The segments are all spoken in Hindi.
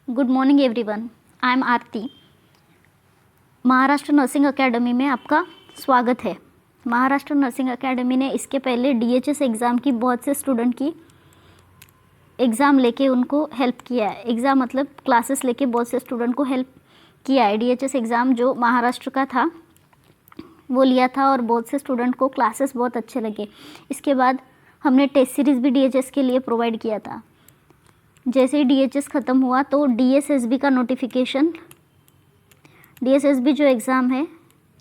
Good morning everyone, I am Aarti. Maharashtra nursing academy में आपका स्वागत है। महाराष्ट्र नर्सिंग एकेडमी ने इसके पहले डीएचएस एग्ज़ाम की बहुत से स्टूडेंट की एग्ज़ाम लेके उनको हेल्प किया है। एग्ज़ाम मतलब क्लासेस लेके बहुत से स्टूडेंट को हेल्प किया है। डीएचएस एग्ज़ाम जो महाराष्ट्र का था वो लिया था और बहुत से स्टूडेंट को क्लासेस बहुत अच्छे लगे। इसके बाद हमने टेस्ट सीरीज़ भी डीएचएस के लिए प्रोवाइड किया था। जैसे ही डीएचएस ख़त्म हुआ तो डीएसएसबी का नोटिफिकेशन, डीएसएसबी जो एग्ज़ाम है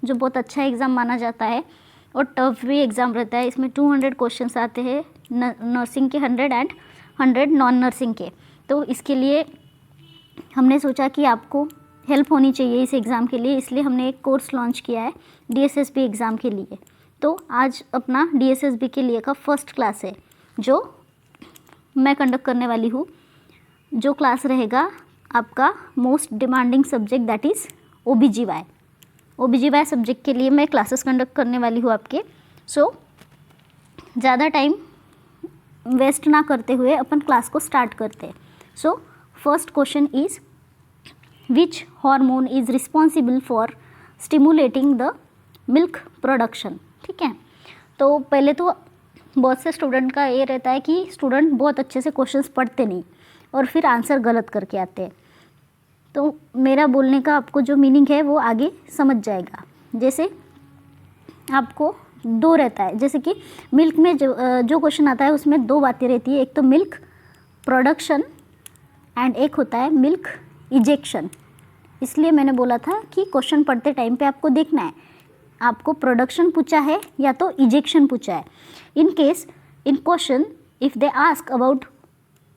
जो बहुत अच्छा एग्ज़ाम माना जाता है और टफ भी एग्ज़ाम रहता है। इसमें 200 क्वेश्चंस आते हैं, नर्सिंग के 100 एंड 100 नॉन नर्सिंग के। तो इसके लिए हमने सोचा कि आपको हेल्प होनी चाहिए इस एग्ज़ाम के लिए, इसलिए हमने एक कोर्स लॉन्च किया है डीएसएसबी एग्ज़ाम के लिए। तो आज अपना डीएसएसबी के लिए का फर्स्ट क्लास है जो मैं कंडक्ट करने वाली हूँ। जो क्लास रहेगा आपका most demanding subject that is OBGY. OBGY subject के लिए मैं क्लासेस कंडक्ट करने वाली हूँ आपके। सो ज़्यादा टाइम वेस्ट ना करते हुए अपन क्लास को स्टार्ट करते हैं। So first question is which hormone is responsible for stimulating the milk production. ठीक है, तो पहले तो बहुत से स्टूडेंट का ये रहता है कि स्टूडेंट बहुत अच्छे से क्वेश्चंस पढ़ते नहीं और फिर आंसर गलत करके आते हैं। तो मेरा बोलने का आपको जो मीनिंग है वो आगे समझ जाएगा। जैसे आपको दो रहता है, जैसे कि मिल्क में जो क्वेश्चन आता है उसमें दो बातें रहती है, एक तो मिल्क प्रोडक्शन एंड एक होता है मिल्क इजेक्शन। इसलिए मैंने बोला था कि क्वेश्चन पढ़ते टाइम पे आपको देखना है आपको प्रोडक्शन पूछा है या तो इजेक्शन पूछा है। In case in question if they ask about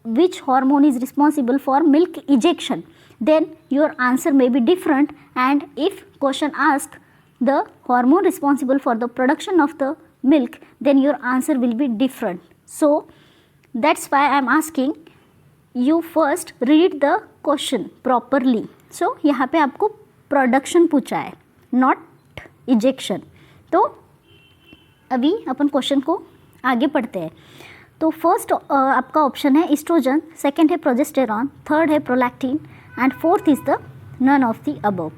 which hormone is responsible for milk ejection, then your answer may be different, and if question ask the hormone responsible for the production of the milk, then your answer will be different. So that's why I am asking you first read the question properly. So यहाँ पे आपको production पूछा है, not ejection। तो अभी अपन क्वेश्चन को आगे पढ़ते हैं। तो फर्स्ट आपका ऑप्शन है इस्ट्रोजन, सेकंड है प्रोजेस्टेरॉन, थर्ड है prolactin and fourth is the none of the above.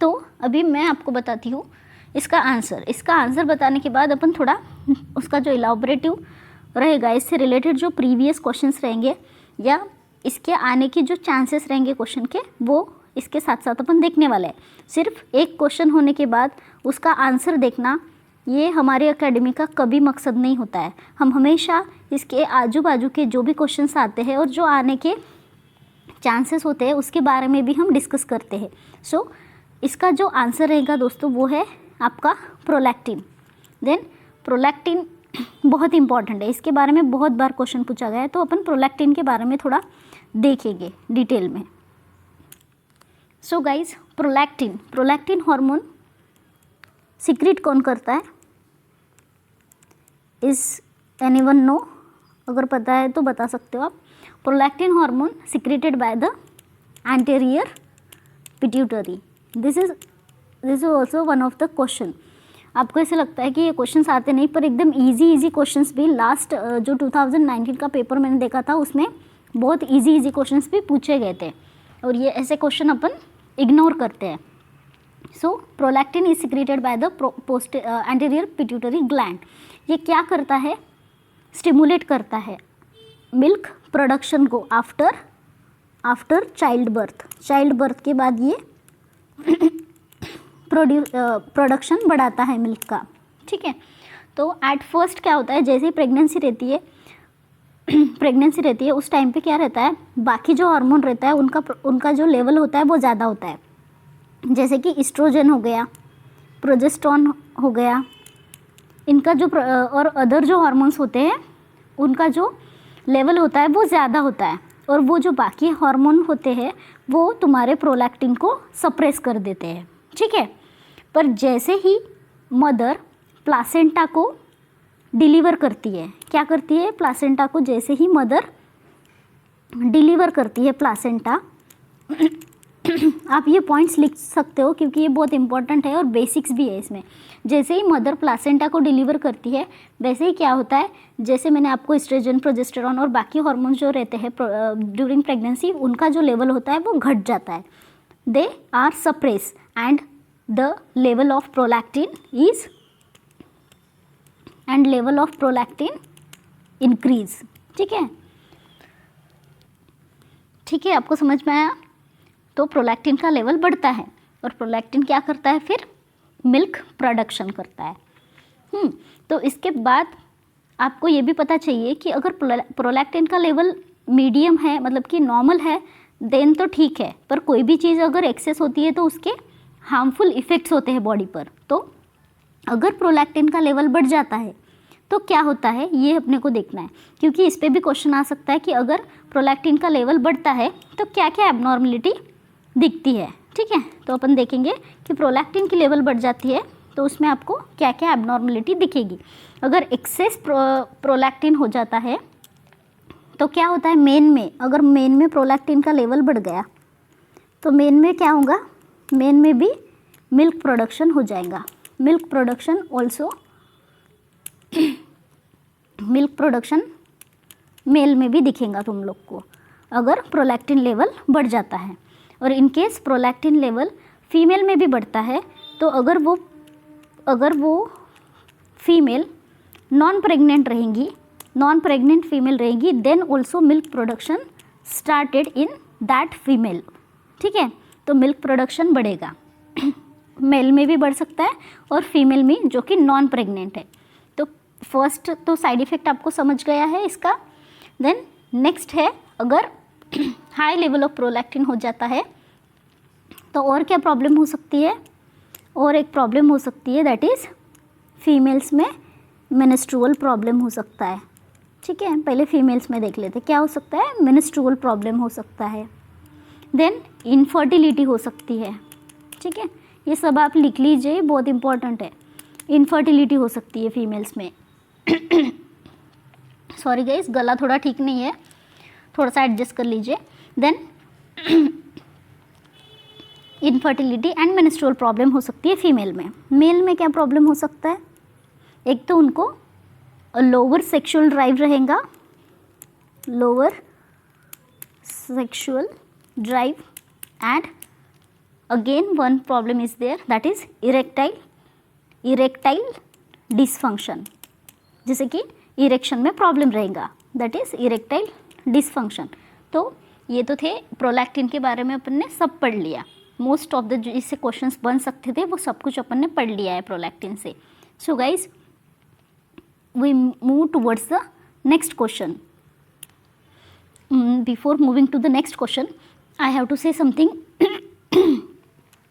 तो अभी मैं आपको बताती हूँ इसका आंसर। इसका आंसर बताने के बाद अपन थोड़ा उसका जो इलाबोरेटिव रहेगा, इससे रिलेटेड जो प्रीवियस क्वेश्चंस रहेंगे या इसके आने की जो चांसेस रहेंगे क्वेश्चन के, वो इसके साथ साथ अपन देखने वाले हैं। सिर्फ एक क्वेश्चन होने के बाद उसका आंसर देखना ये हमारे एकेडमी का कभी मकसद नहीं होता है। हम हमेशा इसके आजू बाजू के जो भी क्वेश्चंस आते हैं और जो आने के चांसेस होते हैं उसके बारे में भी हम डिस्कस करते हैं। सो इसका जो आंसर रहेगा दोस्तों वो है आपका प्रोलैक्टिन। देन प्रोलैक्टिन बहुत इंपॉर्टेंट है, इसके बारे में बहुत बार क्वेश्चन पूछा गया है, तो अपन प्रोलैक्टिन के बारे में थोड़ा देखेंगे डिटेल में। So guys, prolactin hormone secrete कौन करता है? Is anyone no? अगर पता है तो बता सकते हो आप। Prolactin hormone secreted by the anterior pituitary. This is also one of the question. आपको ऐसे लगता है कि ये क्वेश्चंस आते नहीं, पर एकदम इजी क्वेश्चंस भी लास्ट जो 2019 का पेपर मैंने देखा था उसमें बहुत इजी क्वेश्चंस भी पूछे गए थे और ये ऐसे क्वेश्चन अपन इग्नोर करते हैं। So prolactin is secreted by the anterior pituitary gland. ये क्या करता है? स्टिमुलेट करता है मिल्क प्रोडक्शन को आफ्टर चाइल्ड बर्थ के बाद ये प्रोडक्शन बढ़ाता है मिल्क का। ठीक है, तो एट फर्स्ट क्या होता है, जैसे ही प्रेगनेंसी रहती है उस टाइम पे क्या रहता है, बाकी जो हार्मोन रहता है उनका जो लेवल होता है वो ज़्यादा होता है। जैसे कि इस्ट्रोजन हो गया, प्रोजेस्टेरॉन हो गया, इनका जो और अदर जो हार्मोन्स होते हैं उनका जो लेवल होता है वो ज़्यादा होता है, और वो जो बाकी हार्मोन होते हैं वो तुम्हारे प्रोलैक्टिन को सप्रेस कर देते हैं। ठीक है, पर जैसे ही मदर प्लासेंटा को डिलीवर करती है, क्या करती है? प्लासेंटा को जैसे ही मदर डिलीवर करती है प्लासेंटा आप ये पॉइंट्स लिख सकते हो क्योंकि ये बहुत इंपॉर्टेंट है और बेसिक्स भी है इसमें। जैसे ही मदर प्लासेंटा को डिलीवर करती है वैसे ही क्या होता है, जैसे मैंने आपको एस्ट्रोजन, प्रोजेस्टेरॉन और बाकी हार्मोन्स जो रहते हैं ड्यूरिंग प्रेगनेंसी, उनका जो लेवल होता है वो घट जाता है। They are suppress and the level of prolactin increase. ठीक है, आपको समझ में आया? तो प्रोलैक्टिन का लेवल बढ़ता है और प्रोलैक्टिन क्या करता है, फिर मिल्क प्रोडक्शन करता है। तो इसके बाद आपको ये भी पता चाहिए कि अगर प्रोलैक्टिन का लेवल मीडियम है, मतलब कि नॉर्मल है, देन तो ठीक है, पर कोई भी चीज़ अगर एक्सेस होती है तो उसके हार्मफुल इफ़ेक्ट्स होते हैं बॉडी पर। तो अगर प्रोलैक्टिन का लेवल बढ़ जाता है तो क्या होता है, ये अपने को देखना है, क्योंकि इस पर भी क्वेश्चन आ सकता है कि अगर प्रोलैक्टिन का लेवल बढ़ता है तो क्या क्या एबनॉर्मलिटी दिखती है। ठीक है, तो अपन देखेंगे कि प्रोलैक्टिन की लेवल बढ़ जाती है तो उसमें आपको क्या क्या एबनॉर्मलिटी दिखेगी। अगर एक्सेस प्रोलैक्टिन हो जाता है तो क्या होता है, अगर मेन में प्रोलैक्टिन का लेवल बढ़ गया तो मेन में क्या होगा, मेन में भी मिल्क प्रोडक्शन हो जाएगा। मिल्क प्रोडक्शन मेल में भी दिखेगा तुम लोग को अगर प्रोलैक्टिन लेवल बढ़ जाता है। और in case prolactin level female में भी बढ़ता है तो अगर वो फीमेल नॉन प्रेग्नेंट फीमेल रहेगी, then also milk production started in that female. ठीक है, तो मिल्क प्रोडक्शन बढ़ेगा, मेल में भी बढ़ सकता है और फीमेल में जो कि नॉन प्रेग्नेंट है। तो फर्स्ट तो साइड इफ़ेक्ट आपको समझ गया है इसका। देन नेक्स्ट है, अगर हाई लेवल ऑफ प्रोलैक्टिन हो जाता है तो और क्या प्रॉब्लम हो सकती है, और एक प्रॉब्लम हो सकती है, दैट इज़ फीमेल्स में मेंस्ट्रुअल प्रॉब्लम हो सकता है। ठीक है, पहले फीमेल्स में देख लेते क्या हो सकता है, मेंस्ट्रुअल प्रॉब्लम हो सकता है। देन इनफर्टिलिटी हो सकती है। ठीक है, ये सब आप लिख लीजिए, बहुत इंपॉर्टेंट है। इनफर्टिलिटी हो सकती है फीमेल्स में। सॉरी गाइस, गला थोड़ा ठीक नहीं है, थोड़ा सा एडजस्ट कर लीजिए। Then infertility and menstrual problem हो सकती है फीमेल में। मेल में क्या प्रॉब्लम हो सकता है, एक तो उनको लोअर सेक्सुअल ड्राइव रहेगा, and again one problem is there, that is erectile dysfunction, जैसे कि इरेक्शन में प्रॉब्लम रहेगा, दैट इज इरेक्टाइल डिसफंक्शन। तो ये तो थे प्रोलैक्टिन के बारे में अपन ने सब पढ़ लिया। मोस्ट ऑफ द जो इससे क्वेश्चंस बन सकते थे वो सब कुछ अपन ने पढ़ लिया है प्रोलैक्टिन से। So guys, we move towards the next question. Before moving to the next question I have to say something.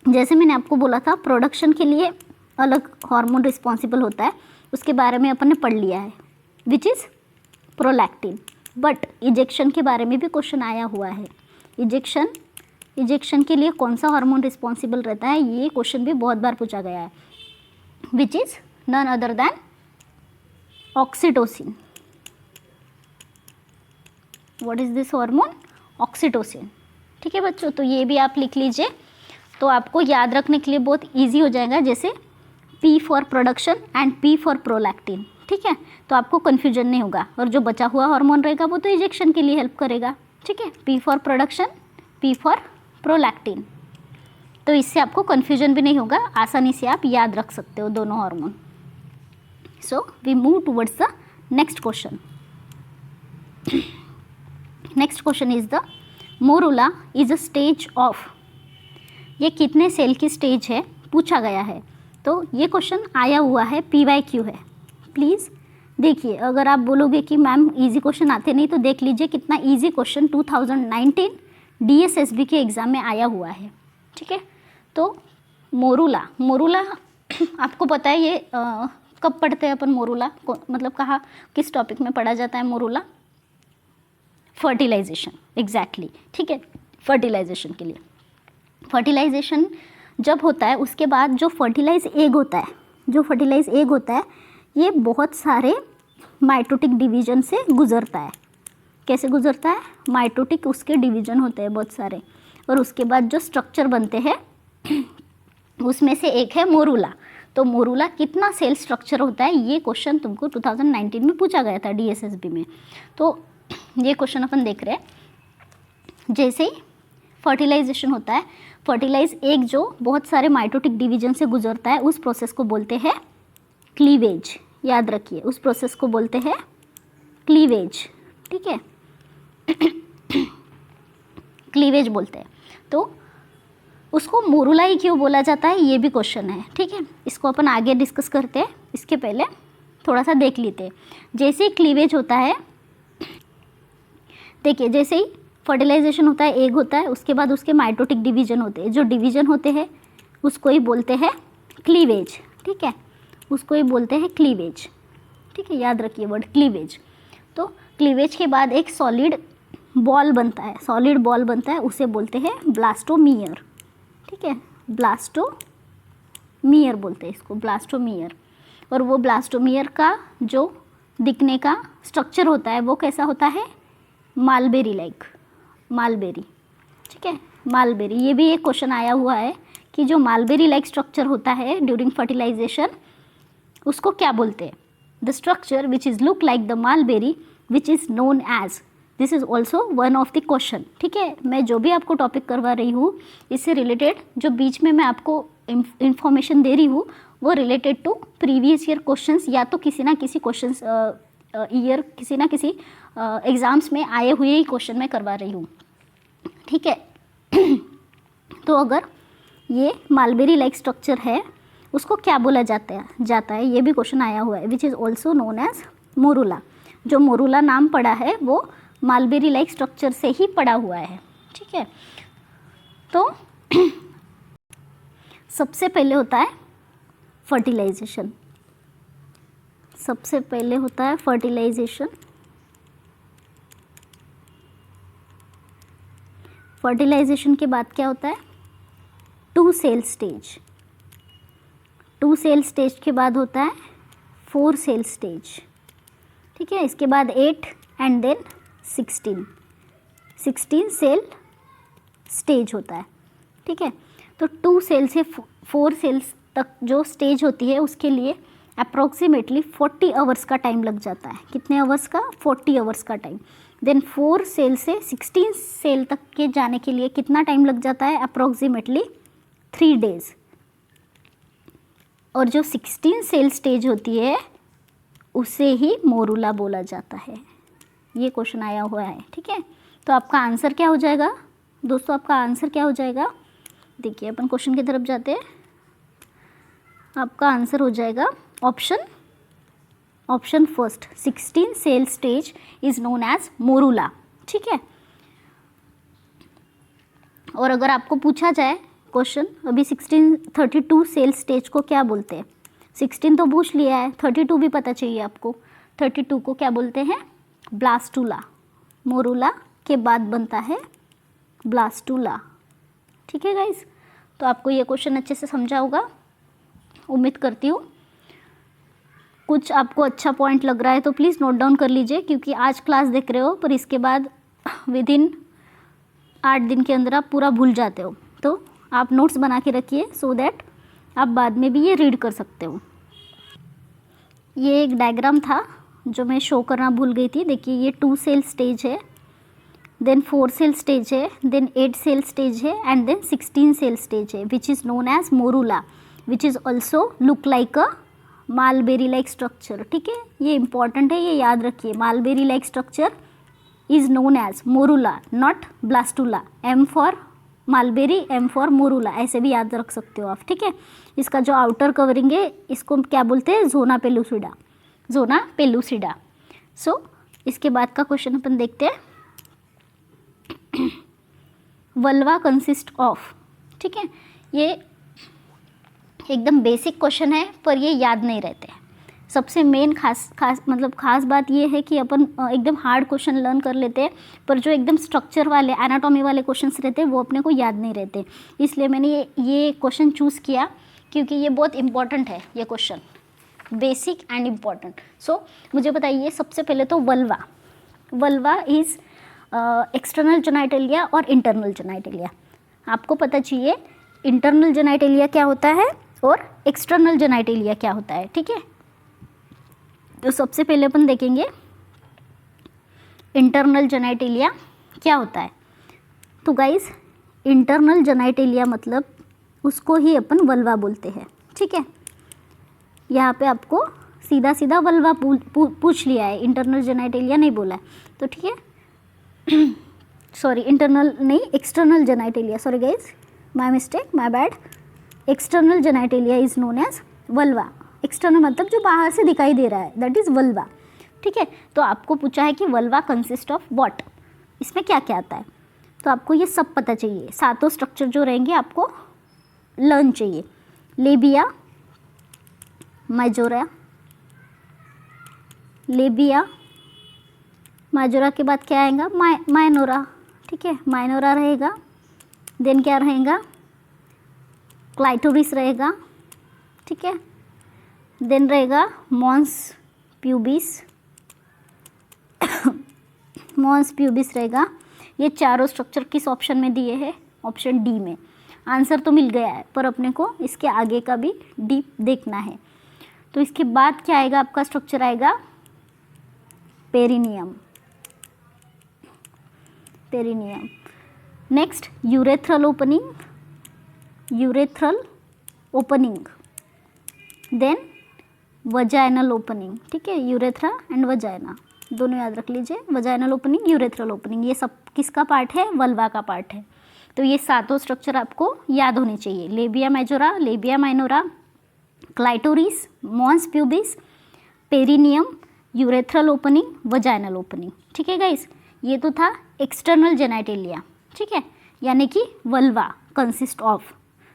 जैसे मैंने आपको बोला था प्रोडक्शन के लिए अलग हार्मोन रिस्पॉन्सिबल होता है, उसके बारे में अपन ने पढ़ लिया है, which is prolactin. But ejection के बारे में भी क्वेश्चन आया हुआ है। इजेक्शन के लिए कौन सा हार्मोन रिस्पॉन्सिबल रहता है, ये क्वेश्चन भी बहुत बार पूछा गया है, which is none other than oxytocin. What is this hormone, oxytocin. ठीक है बच्चों, तो ये भी आप लिख लीजिए, तो आपको याद रखने के लिए बहुत इजी हो जाएगा, जैसे P for production and P for prolactin. ठीक है, तो आपको कन्फ्यूजन नहीं होगा, और जो बचा हुआ हार्मोन रहेगा वो तो इजेक्शन के लिए हेल्प करेगा। ठीक है, P for production, P for prolactin, तो इससे आपको कन्फ्यूजन भी नहीं होगा, आसानी से आप याद रख सकते हो दोनों hormone. So we move towards the next question. Next question is the morula is a stage of, ये कितने सेल की स्टेज है पूछा गया है। तो ये क्वेश्चन आया हुआ है, PYQ है। प्लीज़ देखिए, अगर आप बोलोगे कि मैम इजी क्वेश्चन आते नहीं, तो देख लीजिए कितना इजी क्वेश्चन 2019 DSSB के एग्ज़ाम में आया हुआ है। ठीक है, तो मोरूला आपको पता है ये कब पढ़ते हैं अपन मोरूला को, मतलब कहाँ किस टॉपिक में पढ़ा जाता है मोरूला, फर्टिलाइजेशन, एग्जैक्टली। ठीक है, फर्टिलाइजेशन के लिए, फर्टिलाइजेशन जब होता है उसके बाद जो फर्टिलाइज एग होता है ये बहुत सारे माइटोटिक डिवीजन से गुजरता है। कैसे गुजरता है, माइटोटिक उसके डिवीजन होते हैं बहुत सारे। और उसके बाद जो स्ट्रक्चर बनते हैं उसमें से एक है मोरूला। तो मोरूला कितना सेल स्ट्रक्चर होता है, ये क्वेश्चन तुमको 2019 में पूछा गया था DSSB में। तो ये क्वेश्चन अपन देख रहे हैं। जैसे ही फर्टिलाइजेशन होता है, फर्टिलाइज एक जो बहुत सारे माइटोटिक डिवीजन से गुजरता है उस प्रोसेस को बोलते हैं क्लीवेज। याद रखिए, उस प्रोसेस को बोलते हैं क्लीवेज, ठीक है। क्लीवेज बोलते हैं। तो उसको मोरूला ही क्यों बोला जाता है, ये भी क्वेश्चन है, ठीक है। इसको अपन आगे डिस्कस करते हैं, इसके पहले थोड़ा सा देख लेते हैं। जैसे ही क्लीवेज होता है, देखिए जैसे ही फर्टिलाइजेशन होता है, एग होता है, उसके बाद उसके माइटोटिक डिवीजन होते हैं। जो डिवीजन होते हैं उसको ही बोलते हैं क्लीवेज, ठीक है, उसको ही बोलते हैं क्लीवेज, ठीक है। याद रखिए वर्ड क्लीवेज। तो क्लीवेज के बाद एक सॉलिड बॉल बनता है, सॉलिड बॉल बनता है, उसे बोलते हैं ब्लास्टोमियर, ठीक है। ब्लास्टोमियर बोलते हैं इसको, ब्लास्टोमियर। और वो ब्लास्टोमियर का जो दिखने का स्ट्रक्चर होता है वो कैसा होता है, मालबेरी लाइक, मालबेरी, ठीक है, मालबेरी। ये भी एक क्वेश्चन आया हुआ है कि जो मालबेरी लाइक स्ट्रक्चर होता है ड्यूरिंग फर्टिलाइजेशन उसको क्या बोलते हैं। The structure which is look like the mulberry which is known as, this is also one of the question, ठीक है। मैं जो भी आपको टॉपिक करवा रही हूँ इससे रिलेटेड जो बीच में मैं आपको इंफॉर्मेशन दे रही हूँ वो related to previous year questions या तो किसी ना किसी क्वेश्चंस ईयर किसी ना किसी एग्ज़ाम्स में आए हुए ही क्वेश्चन मैं करवा रही हूँ, ठीक है। तो अगर ये मालबेरी लाइक स्ट्रक्चर है उसको क्या बोला जाता है ये भी क्वेश्चन आया हुआ है, which is also known as morula. जो मोरूला नाम पड़ा है वो मालबेरी लाइक स्ट्रक्चर से ही पड़ा हुआ है, ठीक है। तो सबसे पहले होता है फर्टिलाइजेशन, सबसे पहले होता है फर्टिलाइजेशन। फर्टिलाइजेशन के बाद क्या होता है, 2 सेल स्टेज। 2 सेल स्टेज के बाद होता है 4 सेल स्टेज, ठीक है। इसके बाद 8 एंड देन 16 सेल स्टेज होता है, ठीक है। तो 2 सेल से 4 सेल्स तक जो स्टेज होती है उसके लिए अप्रॉक्सीमेटली 40 आवर्स का टाइम लग जाता है। कितने आवर्स का, 40 आवर्स का टाइम। देन 4 सेल से 16 सेल तक के जाने के लिए कितना टाइम लग जाता है, अप्रॉक्सीमेटली 3 डेज। और जो 16 सेल स्टेज होती है उसे ही मोरूला बोला जाता है। ये क्वेश्चन आया हुआ है, ठीक है। तो आपका आंसर क्या हो जाएगा दोस्तों, आपका आंसर क्या हो जाएगा, देखिए अपन क्वेश्चन की तरफ जाते हैं। आपका आंसर हो जाएगा option first, 16 cell stage is known as morula, ठीक है। और अगर आपको पूछा जाए क्वेश्चन अभी 32 सेल स्टेज को क्या बोलते हैं, 16 तो पूछ लिया है, 32 भी पता चाहिए आपको। 32 को क्या बोलते हैं, ब्लास्टूला। मोरूला के बाद बनता है ब्लास्टूला, ठीक है गाइस। तो आपको ये क्वेश्चन अच्छे से समझा होगा, उम्मीद करती हूँ। कुछ आपको अच्छा पॉइंट लग रहा है तो प्लीज़ नोट डाउन कर लीजिए, क्योंकि आज क्लास देख रहे हो पर इसके बाद विदिन 8 दिन के अंदर आप पूरा भूल जाते हो। तो आप नोट्स बना के रखिए सो दैट आप बाद में भी ये रीड कर सकते हो। ये एक डायग्राम था जो मैं शो करना भूल गई थी। देखिए ये 2 सेल स्टेज है, देन 4 सेल स्टेज है, देन 8 सेल स्टेज है एंड देन 16 सेल स्टेज है, which is known as morula, which is also look like a mulberry like structure, ठीक है। ये इंपॉर्टेंट है, ये याद रखिए। Mulberry like structure is known as morula, not blastula. M for mulberry, M for morula, ऐसे भी याद रख सकते हो आप, ठीक है। इसका जो आउटर कवरिंग है इसको क्या बोलते हैं, जोना पेलुसिडा, जोना पेलुसिडा। सो इसके बाद का क्वेश्चन अपन देखते हैं। वल्वा कंसिस्ट ऑफ, ठीक है। ये एकदम बेसिक क्वेश्चन है पर ये याद नहीं रहते। सबसे मेन खास बात ये है कि अपन एकदम हार्ड क्वेश्चन लर्न कर लेते हैं पर जो एकदम स्ट्रक्चर वाले एनाटॉमी वाले क्वेश्चंस रहते हैं वो अपने को याद नहीं रहते। इसलिए मैंने ये क्वेश्चन चूज़ किया क्योंकि ये बहुत इंपॉर्टेंट है, ये क्वेश्चन बेसिक एंड इम्पॉर्टेंट। सो मुझे बताइए सबसे पहले तो वल्वा इज़ एक्सटर्नल जेनाइटलिया और इंटरनल जेनाइटलिया। आपको पता चाहिए इंटरनल जेनाइटेलिया क्या होता है और एक्सटर्नल जेनाइटेलिया क्या होता है, ठीक है। तो सबसे पहले अपन देखेंगे इंटरनल जेनाइटेलिया क्या होता है। तो गाइस इंटरनल जेनाइटेलिया मतलब उसको ही अपन वल्वा बोलते हैं, ठीक है। यहाँ पे आपको सीधा सीधा वल्वा पूछ लिया है, इंटरनल जेनाइटेलिया नहीं बोला है, तो ठीक है। सॉरी, इंटरनल नहीं, external genitalia, sorry guys, my mistake, my bad. External genitalia is known as vulva. External मतलब जो बाहर से दिखाई दे रहा है, दैट इज़ वल्वा, ठीक है। तो आपको पूछा है कि वल्वा कंसिस्ट ऑफ व्हाट, इसमें क्या क्या आता है, तो आपको ये सब पता चाहिए। सातों स्ट्रक्चर जो रहेंगे आपको लर्न चाहिए। लेबिया माइजोरा, लेबिया माइजोरा के बाद क्या आएगा, माइनोरा, ठीक है, माइनोरा रहेगा। देन क्या रहेगा, क्लाइटोरिस रहेगा, ठीक है। देन रहेगा मॉन्स प्यूबिस, मॉन्स प्यूबिस रहेगा। ये चारों स्ट्रक्चर किस ऑप्शन में दिए हैं, ऑप्शन डी में। आंसर तो मिल गया है पर अपने को इसके आगे का भी डीप देखना है। तो इसके बाद क्या आएगा, आपका स्ट्रक्चर आएगा perineum, perineum. Next urethral opening, urethral opening. Then vaginal opening, ठीक है, यूरेथ्रा एंड वजाइना दोनों याद रख लीजिए। वजाइनल ओपनिंग, यूरेथ्रल ओपनिंग, ये सब किसका पार्ट है, वल्वा का पार्ट है। तो ये सातों स्ट्रक्चर आपको याद होने चाहिए। Labia majora, labia minora, clitoris, mons pubis, perineum, urethral opening, vaginal opening, ठीक है गाइस। ये तो था एक्सटर्नल जेनाइटेलिया, ठीक है, यानी कि वल्वा कंसिस्ट ऑफ।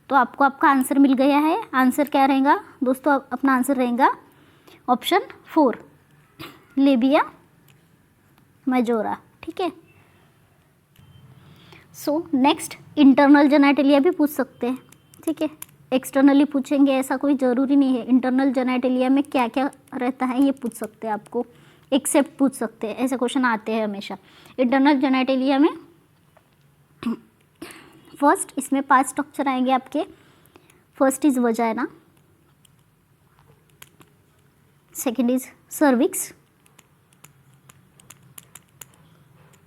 तो आपको आपका आंसर मिल गया है। आंसर क्या रहेगा दोस्तों, अपना आंसर रहेगा ऑप्शन 4, लेबिया मेजोरा, ठीक है। सो नेक्स्ट इंटरनल जेनाइटेलिया भी पूछ सकते हैं, ठीक है। एक्सटर्नली पूछेंगे ऐसा कोई ज़रूरी नहीं है। इंटरनल जेनाइटेलिया में क्या क्या रहता है ये पूछ सकते हैं आपको, एक्सेप्ट पूछ सकते हैं, ऐसे क्वेश्चन आते हैं हमेशा। इंटरनल जेनाइटेलिया में फर्स्ट इसमें 5 स्ट्रक्चर आएंगे आपके। First is vagina, second is cervix,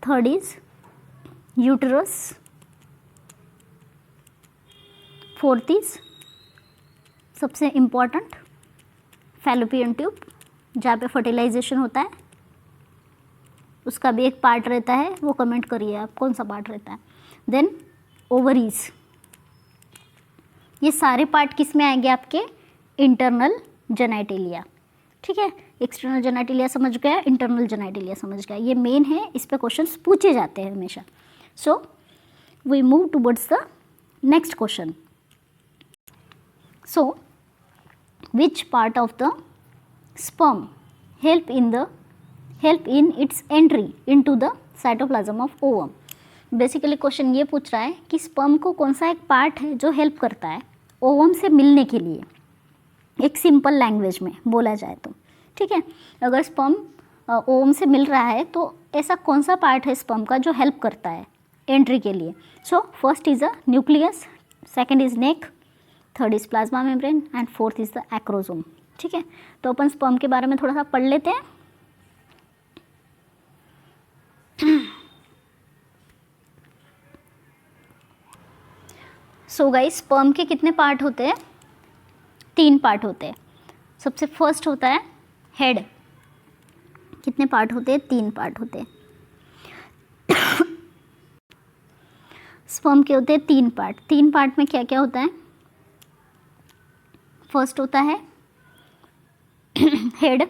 third is uterus, fourth is सबसे इम्पॉर्टेंट फैलोपियन ट्यूब, जहाँ पे फर्टिलाइजेशन होता है, उसका भी एक पार्ट रहता है, वो कमेंट करिए आप कौन सा पार्ट रहता है। देन ओवरीज, ये सारे पार्ट किस में आएंगे आपके, इंटरनल जेनाइटेलिया, ठीक है। एक्सटर्नल जेनाइटेलिया समझ गया, इंटरनल जेनाइटेलिया समझ गया, ये मेन है, इस पे क्वेश्चंस पूछे जाते हैं हमेशा। So we move towards the next question. So which part of the sperm help in its entry into the cytoplasm of ovum। Basically question ये पूछ रहा है कि स्पर्म को कौन सा एक पार्ट है जो हेल्प करता है ओवम से मिलने के लिए, एक सिंपल लैंग्वेज में बोला जाए तो, ठीक है। अगर स्पर्म ओवम से मिल रहा है तो ऐसा कौन सा पार्ट है स्पर्म का जो हेल्प करता है एंट्री के लिए। सो first is a nucleus, second is neck, third is plasma membrane and fourth is the acrosome, ठीक है। तो अपन स्पर्म के बारे में थोड़ा सा पढ़ लेते हैं। सो गाइस स्पर्म के कितने पार्ट होते हैं, 3 पार्ट होते हैं। सबसे फर्स्ट होता है हेड, कितने पार्ट होते हैं, 3 पार्ट होते हैं। स्पर्म के होते हैं 3 पार्ट। 3 पार्ट में क्या क्या होता है, फर्स्ट होता है हेड,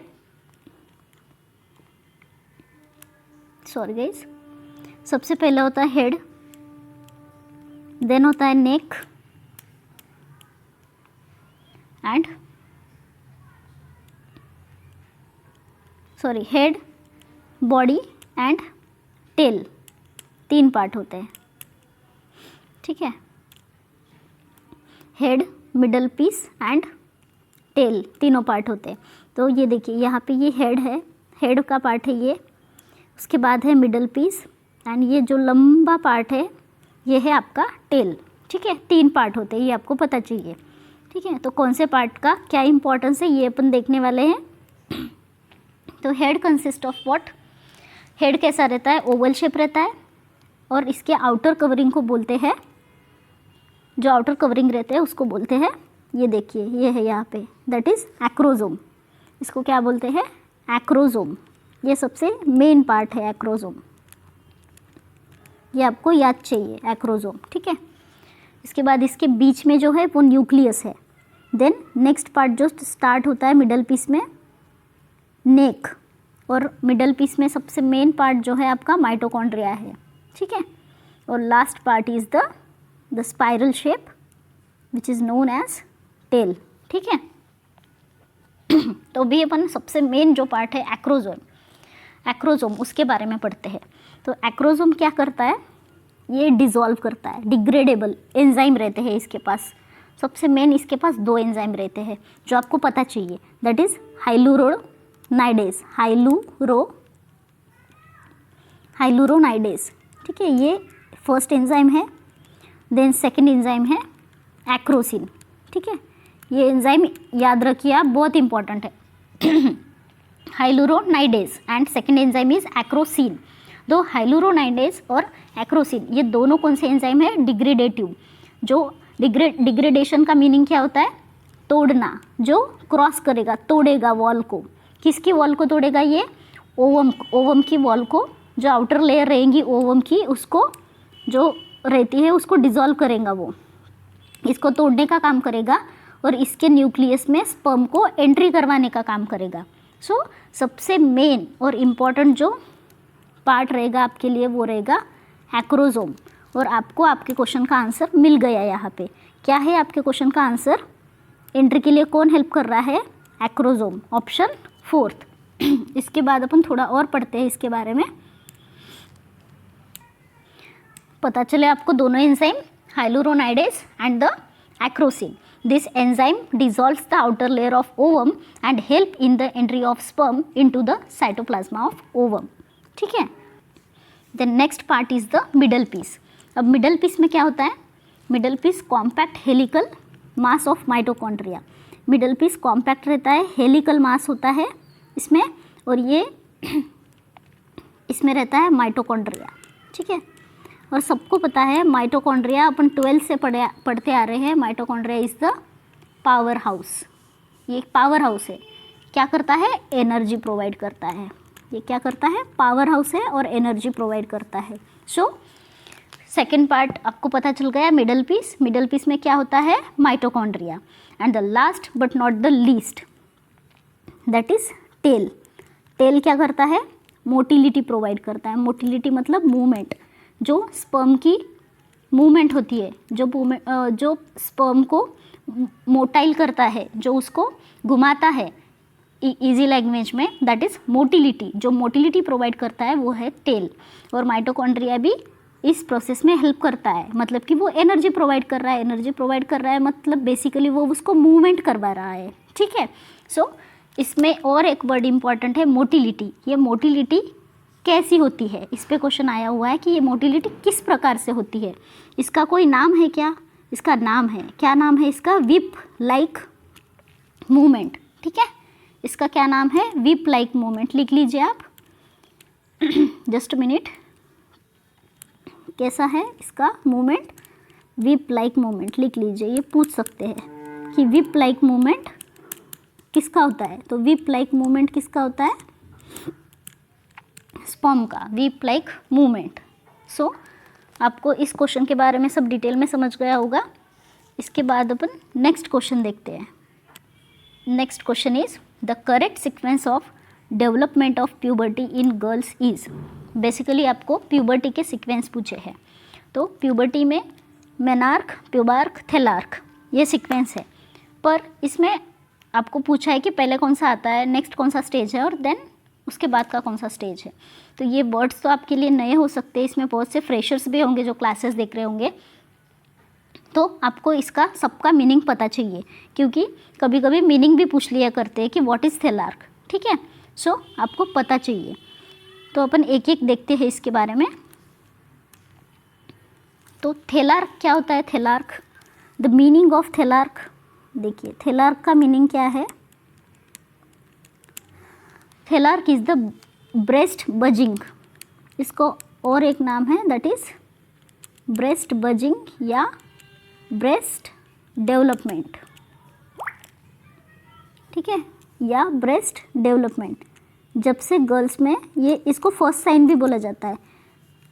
सॉरी गाइस, सबसे पहला होता है हेड, देन होता है neck and sorry head, body and tail, 3 part होते हैं, ठीक है। Head, middle piece and tail, तीनों पार्ट होते हैं। तो ये देखिए यहाँ पे ये हेड है, हेड का पार्ट है ये, उसके बाद है मिडल पीस एंड ये जो लंबा पार्ट है ये है आपका टेल, ठीक है। 3 पार्ट होते हैं, ये आपको पता चाहिए, ठीक है। तो कौन से पार्ट का क्या इंपॉर्टेंस है ये अपन देखने वाले हैं। तो head consist of what, head कैसा रहता है, ओवल शेप रहता है, और इसके आउटर कवरिंग को बोलते हैं, जो आउटर कवरिंग रहते हैं उसको बोलते हैं, ये देखिए ये है यहाँ पे, दैट इज़ एक्रोजोम। इसको क्या बोलते हैं, एक्रोजोम। ये सबसे मेन पार्ट है एक्रोजोम, ये आपको याद चाहिए एक्रोजोम, ठीक है। इसके बाद इसके बीच में जो है वो न्यूक्लियस है। देन नेक्स्ट पार्ट जो स्टार्ट होता है मिडल पीस में, नेक, और मिडल पीस में सबसे मेन पार्ट जो है आपका माइटोकॉन्ड्रिया है, ठीक है। और last part is the spiral shape which is known as tail, ठीक है। तो भी अपन सबसे मेन जो पार्ट है एक्रोजोम उसके बारे में पढ़ते हैं। तो एक्रोजोम क्या करता है, ये डिज़ोल्व करता है, डिग्रेडेबल एंजाइम रहते हैं इसके पास। सबसे मेन इसके पास 2 एंजाइम रहते हैं जो आपको पता चाहिए, दैट इज़ हाइलुरोनाइडेज, हाइलुरोनाइडेज, ठीक है। ये फर्स्ट एंजाइम है। देन सेकंड एंजाइम है एक्रोसिन, ठीक है। ये एंजाइम याद रखिए आप, बहुत इंपॉर्टेंट है। Hyaluronidase and second enzyme is acrosin. दो हाइलुरोनाइडेज और एक्रोसिन ये दोनों कौन से एंजाइम है, डिग्रेडेटिव। जो डिग्रेडेशन का मीनिंग क्या होता है, तोड़ना, जो क्रॉस करेगा, तोड़ेगा वॉल को। किसकी वॉल को तोड़ेगा, ये ओवम की वॉल को, जो आउटर लेयर रहेंगी ओवम की, उसको जो रहती है उसको डिज़ोल्व करेगा, वो इसको तोड़ने का काम करेगा, और इसके न्यूक्लियस में स्पर्म को एंट्री करवाने का काम करेगा। सो सबसे मेन और इम्पॉर्टेंट जो पार्ट रहेगा आपके लिए वो रहेगा एक्रोजोम। और आपको आपके क्वेश्चन का आंसर मिल गया यहाँ पे। क्या है आपके क्वेश्चन का आंसर, एंट्री के लिए कौन हेल्प कर रहा है, एक्रोजोम, ऑप्शन 4th। इसके बाद अपन थोड़ा और पढ़ते हैं इसके बारे में, पता चले आपको दोनों enzyme hyaluronidase and the acrosin. This enzyme dissolves the outer layer of ovum and help in the entry of sperm into the cytoplasma of ovum, ठीक है। Then next part is the middle piece। अब middle piece में क्या होता है, middle piece compact helical mass of mitochondria। middle piece compact रहता है, helical mass होता है इसमें, और ये इसमें रहता है माइटोकॉन्ड्रिया, ठीक है। और सबको पता है माइटोकॉन्ड्रिया अपन 12th से पढ़ते आ रहे हैं, mitochondria is the power house. ये एक पावर हाउस है, क्या करता है, एनर्जी प्रोवाइड करता है। ये क्या करता है, पावर हाउस है और एनर्जी प्रोवाइड करता है। सो सेकेंड पार्ट आपको पता चल गया, मिडल पीस। मिडल पीस में क्या होता है, mitochondria. And the last but not the least, that is tail. Tail क्या करता है, मोटिलिटी प्रोवाइड करता है। मोटिलिटी मतलब मूवमेंट, जो स्पर्म की मूवमेंट होती है, जो स्पर्म को मोटाइल करता है, जो उसको घुमाता है इजी लैंग्वेज में, दैट इज़ मोटिलिटी। जो मोटिलिटी प्रोवाइड करता है वो है टेल। और माइटोकॉन्ड्रिया भी इस प्रोसेस में हेल्प करता है, मतलब कि वो एनर्जी प्रोवाइड कर रहा है। एनर्जी प्रोवाइड कर रहा है मतलब बेसिकली वो उसको मूवमेंट करवा रहा है, ठीक है। सो इसमें और एक वर्ड इंपॉर्टेंट है, मोटिलिटी। ये मोटिलिटी कैसी होती है, इस पे क्वेश्चन आया हुआ है कि ये मोटिलिटी किस प्रकार से होती है। इसका कोई नाम है क्या, इसका नाम है, क्या नाम है इसका, विप लाइक मूवमेंट, ठीक है। इसका क्या नाम है, विप लाइक मूवमेंट। लिख लीजिए आप, जस्ट मिनट। कैसा है इसका मूवमेंट, विप लाइक मूवमेंट लिख लीजिए। ये पूछ सकते हैं कि विप लाइक मूवमेंट किसका होता है, तो विप लाइक मूवमेंट किसका होता है, स्पर्म का विप लाइक मूवमेंट। सो आपको इस क्वेश्चन के बारे में सब डिटेल में समझ गया होगा। इसके बाद अपन नेक्स्ट क्वेश्चन देखते हैं। Next question is the correct sequence of development of puberty in girls is. Basically आपको प्यूबर्टी के सीक्वेंस पूछे हैं। तो प्यूबर्टी में मेनार्क, प्यूबार्क, थेलार्क ये सीक्वेंस है, पर इसमें आपको पूछा है कि पहले कौन सा आता है, नेक्स्ट कौन सा स्टेज है, और देन उसके बाद का कौन सा स्टेज है। तो ये वर्ड्स तो आपके लिए नए हो सकते हैं, इसमें बहुत से फ्रेशर्स भी होंगे जो क्लासेस देख रहे होंगे, तो आपको इसका सबका मीनिंग पता चाहिए, क्योंकि कभी कभी मीनिंग भी पूछ लिया करते हैं कि व्हाट इज़ थेलार्क, ठीक है। सो आपको पता चाहिए। तो अपन एक एक देखते हैं इसके बारे में। तो थेलार्क क्या होता है? थेलार्क, द मीनिंग ऑफ थेलार्क, देखिए थेलार्क का मीनिंग क्या है? थेलार्क इज द ब्रेस्ट बजिंग, इसको और एक नाम है दैट इज ब्रेस्ट बजिंग या ब्रेस्ट डेवलपमेंट, ठीक है, या ब्रेस्ट डेवलपमेंट। जब से गर्ल्स में ये, इसको फर्स्ट साइन भी बोला जाता है,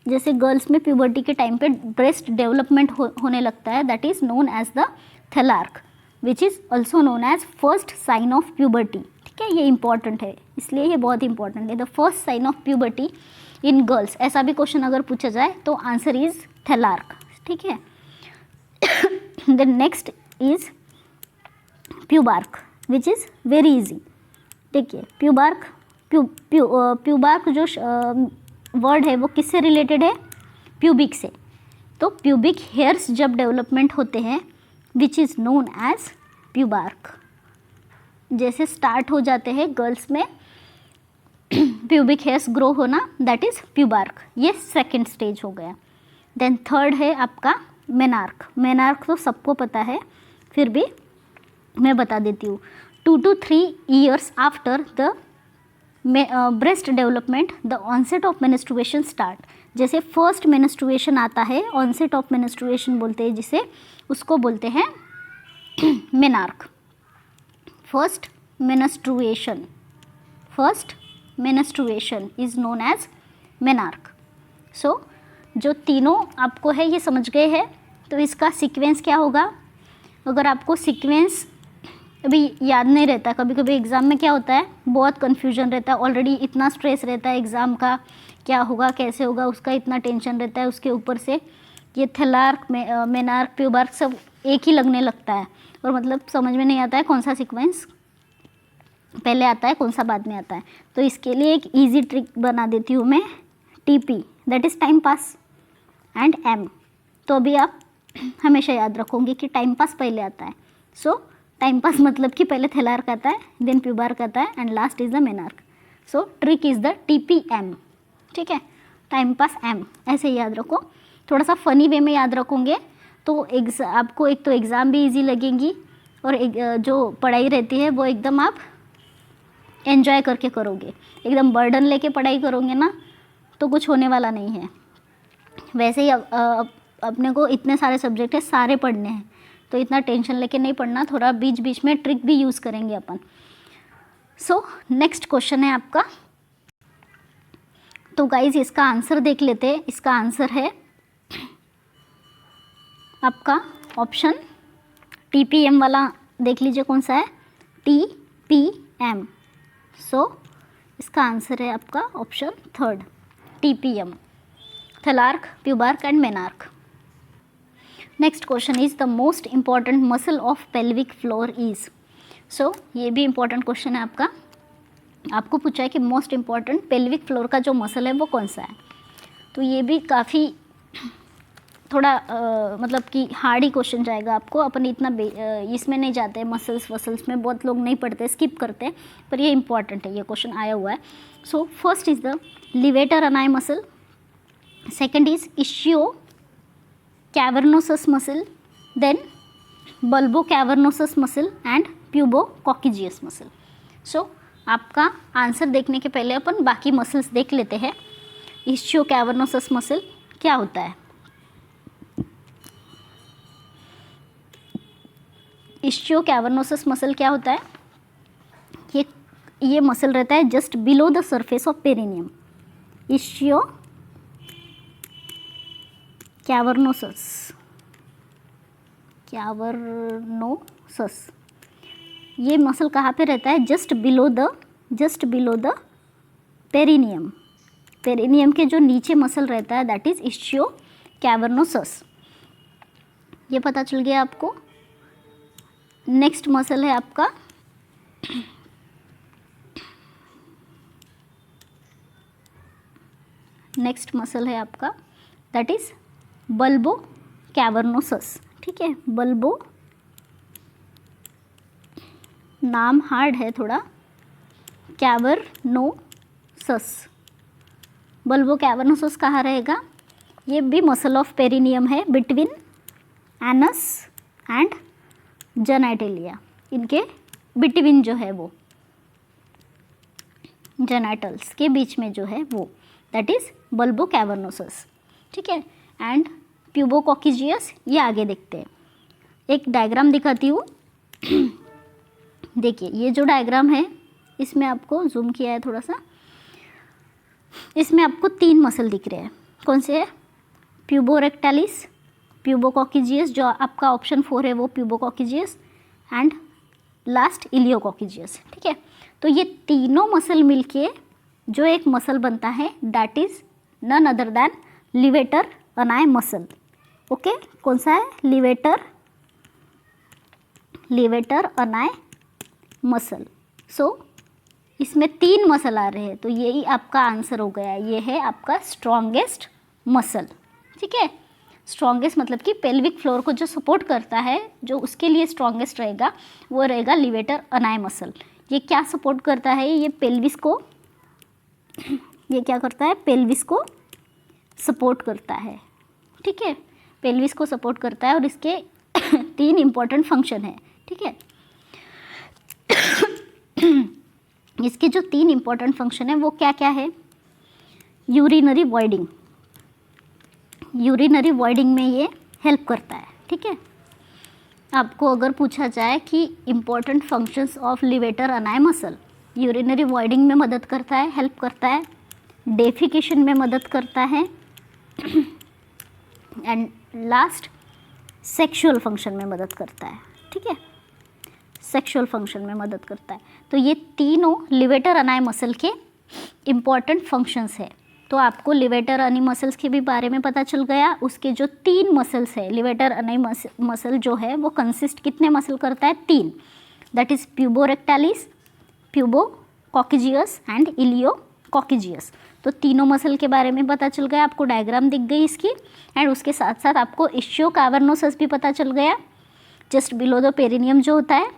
जैसे गर्ल्स में प्यूबर्टी के टाइम पे ब्रेस्ट डेवलपमेंट होने लगता है, that is known as the thelarche which is also known as first sign of puberty, ठीक है। ये इंपॉर्टेंट है, इसलिए ये बहुत इंपॉर्टेंट है, the first sign of puberty in girls. ऐसा भी क्वेश्चन अगर पूछा जाए तो आंसर इज थेलार्क, ठीक है। The next is pubarche which is very easy, देखिए प्यूबार्क, प्यूबार्क जो वर्ड है वो किससे रिलेटेड है? प्यूबिक से। तो प्यूबिक हेयर्स जब डेवलपमेंट होते हैं विच इज़ नोन एज प्यूबार्क, जैसे स्टार्ट हो जाते हैं गर्ल्स में प्यूबिक हेयर्स ग्रो होना, दैट इज़ प्यूबार्क, ये सेकेंड स्टेज हो गया। देन थर्ड है आपका मेनार्क। मेनार्क तो सबको पता है, फिर भी मैं बता देती हूँ। 2 to 3 years after the breast development the onset of menstruation start, जैसे फर्स्ट मेनिस्ट्रुएशन आता है, ऑनसेट ऑफ मेनिस्ट्रुएशन बोलते हैं जिसे, उसको बोलते हैं menarche. First menstruation is known as menarche. So जो तीनों आपको है ये समझ गए हैं, तो इसका सीक्वेंस क्या होगा? अगर आपको सीक्वेंस अभी याद नहीं रहता, कभी कभी एग्ज़ाम में क्या होता है, बहुत कन्फ्यूजन रहता है, ऑलरेडी इतना स्ट्रेस रहता है एग्ज़ाम का, क्या होगा कैसे होगा उसका इतना टेंशन रहता है, उसके ऊपर से ये थेलार्क मेनार्क प्यूबार्क सब एक ही लगने लगता है, और मतलब समझ में नहीं आता है कौन सा सीक्वेंस पहले आता है कौन सा बाद में आता है। तो इसके लिए एक ईजी ट्रिक बना देती हूँ मैं, TP that is time pass and M। तो अभी आप हमेशा याद रखोगे कि टाइम पास पहले आता है। सो टाइम पास मतलब कि पहले थेलार्क आता है, देन प्यूबार्क आता है and last is the menarche. So trick is the TPM, ठीक है, टाइम पास M, ऐसे याद रखो। थोड़ा सा फनी वे में याद रखोगे तो आपको एक तो एग्ज़ाम भी इजी लगेंगी, और जो पढ़ाई रहती है वो एकदम आप एन्जॉय करके करोगे। एकदम बर्डन लेके पढ़ाई करोगे ना तो कुछ होने वाला नहीं है। वैसे ही अपने को इतने सारे सब्जेक्ट है, सारे पढ़ने हैं, तो इतना टेंशन लेके नहीं पढ़ना, थोड़ा बीच बीच में ट्रिक भी यूज़ करेंगे अपन। सो नेक्स्ट क्वेश्चन है आपका, तो गाइज इसका आंसर देख लेते हैं। इसका आंसर है आपका ऑप्शन TPM वाला, देख लीजिए कौन सा है, TPM। सो इसका आंसर है आपका option third, TPM, thelarche, pubarche and menarche. Next question is the most important muscle of pelvic floor is. So ये भी इम्पॉर्टेंट क्वेश्चन है आपका, आपको पूछा है कि मोस्ट इम्पॉर्टेंट पेल्विक फ्लोर का जो मसल है वो कौन सा है। तो ये भी काफ़ी थोड़ा मतलब कि हार्ड ही क्वेश्चन जाएगा आपको, अपन इतना इसमें नहीं जाते मसल्स वसल्स में, बहुत लोग नहीं पढ़ते, स्किप करते हैं, पर ये इंपॉर्टेंट है, ये क्वेश्चन आया हुआ है। So first is the levator ani muscle, second is ischiocavernosus muscle, then bulbocavernosus muscle and pubococcygeus muscle. So आपका आंसर देखने के पहले अपन बाकी मसल्स देख लेते हैं। इशियो कैवर्नोसस मसल क्या होता है? इशियो कैवर्नोसस मसल क्या होता है? ये मसल रहता है just below the surface of perineum. Ischiocavernosus ये मसल कहाँ पे रहता है? Just below the perineum. Perineum के जो नीचे मसल रहता है दैट इज इशियो कैवर्नोसस। ये पता चल गया आपको। नेक्स्ट मसल है आपका दैट इज बल्बो कैवर्नोसस, ठीक है। बल्बो नाम हार्ड है थोड़ा, कैवर्नोसस, बल्बो कैवर्नोसस कहाँ रहेगा? ये भी मसल ऑफ पेरिनियम है बिटवीन एनस एंड जेनाइटेलिया, इनके बिटवीन जो है वो जेनाइटल्स के बीच में जो है वो, दैट इज बल्बो कैवर्नोसस, ठीक है। एंड प्यूबोकॉकिजियस, ये आगे देखते हैं। एक डायग्राम दिखाती हूँ देखिए ये जो डायग्राम है इसमें आपको जूम किया है थोड़ा सा, इसमें आपको 3 मसल दिख रहे हैं। कौन से है? प्यूबोरेक्टालिस, प्यूबोकॉकिजियस, जो आपका ऑप्शन 4 है वो प्यूबोकॉकिजियस, एंड लास्ट इलियोकॉकिजियस, ठीक है। तो ये तीनों मसल मिलके जो एक मसल बनता है that is none other than levator ani muscle, okay. कौन सा है? Levator ani muscle. सो इसमें 3 मसल आ रहे हैं, तो यही आपका आंसर हो गया। ये है आपका स्ट्रॉन्गेस्ट मसल, ठीक है। स्ट्रॉन्गेस्ट मतलब कि पेल्विक फ्लोर को जो सपोर्ट करता है, जो उसके लिए स्ट्रॉन्गेस्ट रहेगा वो रहेगा लिवेटर अनाई मसल। ये क्या सपोर्ट करता है? ये पेल्विस को, ये क्या करता है? पेल्विस को सपोर्ट करता है, ठीक है। पेल्विस को सपोर्ट करता है और इसके 3 इम्पॉर्टेंट फंक्शन है, ठीक है। इसके जो 3 इम्पॉर्टेंट फंक्शन है वो क्या क्या है? यूरिनरी वॉइडिंग, यूरिनरी वॉइडिंग में ये हेल्प करता है, ठीक है। आपको अगर पूछा जाए कि important functions of levator ani muscle, urinary voiding में मदद करता है, हेल्प करता है, डेफिकेशन में मदद करता है, एंड लास्ट सेक्सुअल फंक्शन में मदद करता है, ठीक है। सेक्सुअल फंक्शन में मदद करता है। तो ये तीनों लिवेटर अनाई मसल के इम्पॉर्टेंट फंक्शंस है। तो आपको लिवेटर अनी मसल्स के भी बारे में पता चल गया। उसके जो 3 मसल्स है, लिवेटर अनी मसल जो है वो कंसिस्ट कितने मसल करता है? 3, दैट इज प्यूबोरेक्टालिस, प्यूबोकॉकिजियस एंड इलियोकॉकिजियस। तो तीनों मसल के बारे में पता चल गया, आपको डायग्राम दिख गई इसकी, एंड उसके साथ साथ आपको इश्यो कैवर्नोसस भी पता चल गया, जस्ट बिलो द पेरिनियम जो होता है,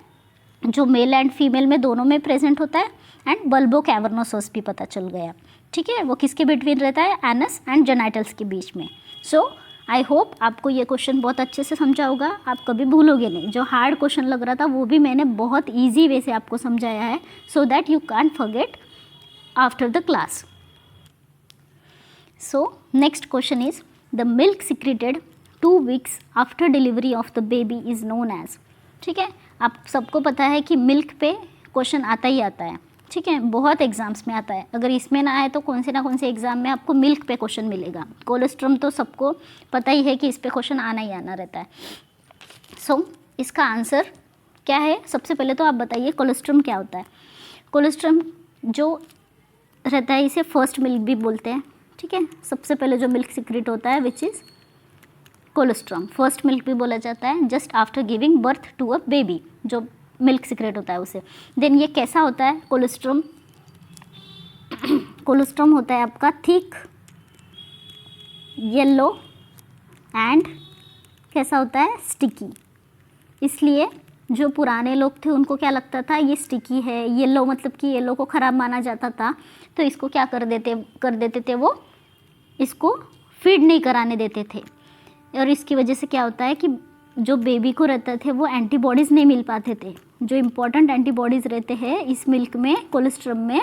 जो मेल एंड फीमेल में दोनों में प्रेजेंट होता है, एंड बल्बो कैवर्नोसस भी पता चल गया, ठीक है। वो किसके बिटवीन रहता है? एनस एंड जेनाइटल्स के बीच में। सो आई होप आपको ये क्वेश्चन बहुत अच्छे से समझा होगा, आप कभी भूलोगे नहीं। जो हार्ड क्वेश्चन लग रहा था वो भी मैंने बहुत ईजी वे से आपको समझाया है, so that you can't forget after the class. So next question is the milk secreted 2 weeks after delivery of the baby is known as, ठीक है। आप सबको पता है कि मिल्क पे क्वेश्चन आता ही आता है, ठीक है, बहुत एग्जाम्स में आता है। अगर इसमें ना आए तो कौन से एग्जाम में आपको मिल्क पे क्वेश्चन मिलेगा। कोलेस्ट्रम तो सबको पता ही है कि इस पे क्वेश्चन आना ही आना रहता है। सो इसका आंसर क्या है? सबसे पहले तो आप बताइए कोलेस्ट्रम क्या होता है। कोलेस्ट्रम जो रहता है इसे फर्स्ट मिल्क भी बोलते हैं, ठीक है। सबसे पहले जो मिल्क सीक्रेट होता है which is colostrum, first milk भी बोला जाता है, just after giving birth to a baby जो मिल्क सीक्रेट होता है उसे। देन ये कैसा होता है? कोलेस्ट्रम कोलेस्ट्रम होता है आपका थिक, येलो एंड कैसा होता है? स्टिकी। इसलिए जो पुराने लोग थे उनको क्या लगता था ये स्टिकी है, येलो मतलब कि येलो को ख़राब माना जाता था, तो इसको क्या कर देते थे वो इसको फीड नहीं कराने देते थे। और इसकी वजह से क्या होता है कि जो बेबी को रहते थे वो एंटीबॉडीज़ नहीं मिल पाते थे। जो इम्पोर्टेंट एंटीबॉडीज़ रहते हैं इस मिल्क में, कोलेस्ट्रम में,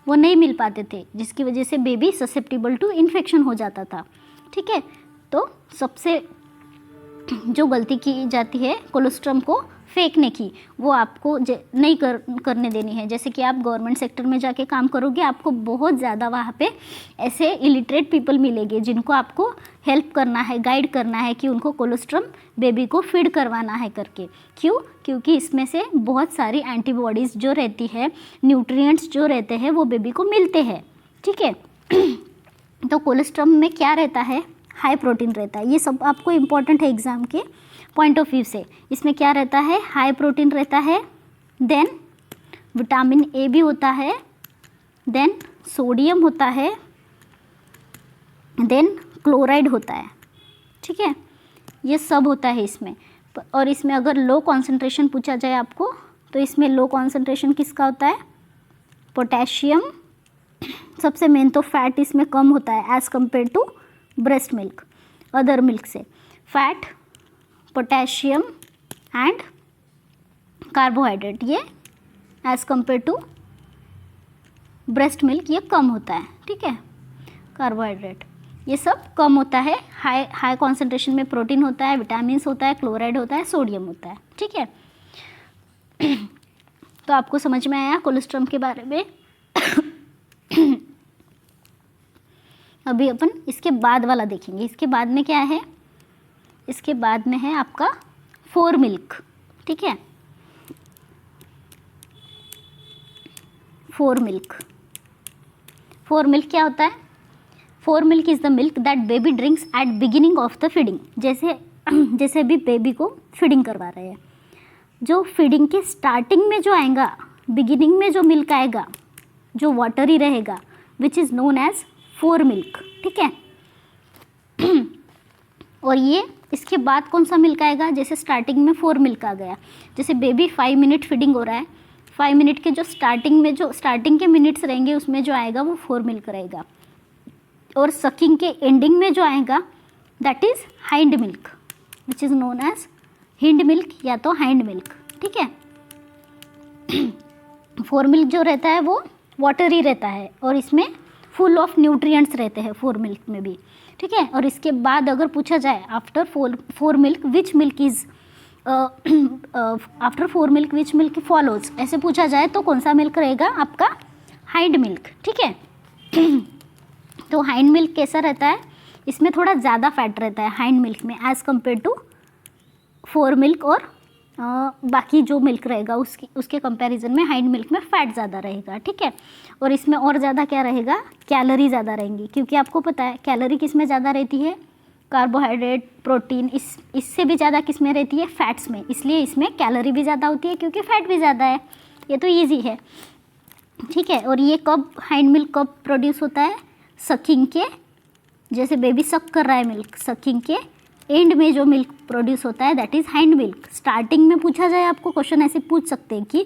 वो नहीं मिल पाते थे, जिसकी वजह से बेबी ससेप्टिबल टू इन्फेक्शन हो जाता था, ठीक है। तो सबसे जो गलती की जाती है कोलेस्ट्रम को फेंकने की, वो आपको नहीं करने देनी है। जैसे कि आप गवर्नमेंट सेक्टर में जाके काम करोगे, आपको बहुत ज़्यादा वहाँ पे ऐसे इलिटरेट पीपल मिलेंगे जिनको आपको हेल्प करना है, गाइड करना है कि उनको कोलेस्ट्रम बेबी को फीड करवाना है करके। क्यों? क्योंकि इसमें से बहुत सारी एंटीबॉडीज़ जो रहती है, न्यूट्रिएंट्स जो रहते हैं वो बेबी को मिलते हैं, ठीक है। तो कोलेस्ट्रम में क्या रहता है? हाई प्रोटीन रहता है। ये सब आपको इम्पॉर्टेंट है एग्ज़ाम के पॉइंट ऑफ व्यू से। इसमें क्या रहता है? हाई प्रोटीन रहता है, देन विटामिन ए भी होता है, देन सोडियम होता है, देन क्लोराइड होता है, ठीक है। ये सब होता है इसमें। और इसमें अगर लो कॉन्सेंट्रेशन पूछा जाए आपको, तो इसमें लो कॉन्सेंट्रेशन किसका होता है? पोटेशियम। सबसे मेन तो फैट इसमें कम होता है as compare to breast milk, other milk से। फैट, पोटेशियम एंड कार्बोहाइड्रेट, ये as compare to breast milk ये कम होता है, ठीक है। कार्बोहाइड्रेट ये सब कम होता है, हाई कॉन्सेंट्रेशन में प्रोटीन होता है, विटामिन्स होता है, क्लोराइड होता है, सोडियम होता है, ठीक है। तो आपको समझ में आया कोलेस्ट्रॉल के बारे में। अभी अपन इसके बाद वाला देखेंगे। इसके बाद में क्या है, इसके बाद में है आपका फोर मिल्क, ठीक है। फोर मिल्क, फोर मिल्क क्या होता है? Four milk is the milk that baby drinks at beginning of the feeding. जैसे अभी बेबी को फीडिंग करवा रहे हैं, जो फीडिंग के स्टार्टिंग में जो आएगा, बिगिनिंग में जो मिल्क आएगा, जो वाटरी रहेगा, which is known as fore milk, ठीक है। और ये इसके बाद कौन सा मिल्क आएगा? जैसे स्टार्टिंग में फोर मिल्क आ गया, जैसे बेबी 5 मिनट फीडिंग हो रहा है, 5 मिनट के जो स्टार्टिंग के मिनट्स रहेंगे उसमें जो आएगा वो फोर मिल्क रहेगा। और सकिंग के एंडिंग में जो आएगा that is hind milk, which is known as hind milk या तो हाइंड मिल्क, ठीक है। फोर मिल्क जो रहता है वो वाटरी रहता है और इसमें फुल ऑफ न्यूट्रिएंट्स रहते हैं फोर मिल्क में भी, ठीक है। और इसके बाद अगर पूछा जाए after four milk which milk is after four milk which milk follows, ऐसे पूछा जाए तो कौन सा मिल्क रहेगा? आपका हाइंड मिल्क, ठीक है। तो हाइंड मिल्क कैसा रहता है? इसमें थोड़ा ज़्यादा फैट रहता है हाइंड मिल्क में as compare to fore milk, और बाकी जो मिल्क रहेगा उसके कंपैरिजन में हाइंड मिल्क में फ़ैट ज़्यादा रहेगा, ठीक है। और इसमें और ज़्यादा क्या रहेगा? कैलोरी ज़्यादा रहेंगी, क्योंकि आपको पता है कैलोरी किस में ज़्यादा रहती है? कार्बोहाइड्रेट, प्रोटीन, इससे भी ज़्यादा किस में रहती है? फैट्स में। इसलिए इसमें कैलोरी भी ज़्यादा होती है क्योंकि फैट भी ज़्यादा है। ये तो ईजी है, ठीक है। और ये कब हाइंड मिल्क कब प्रोड्यूस होता है? सकिंग के, जैसे बेबी सक कर रहा है मिल्क, सकिंग के एंड में जो मिल्क प्रोड्यूस होता है that is hind milk. Starting में पूछा जाए आपको क्वेश्चन ऐसे पूछ सकते हैं कि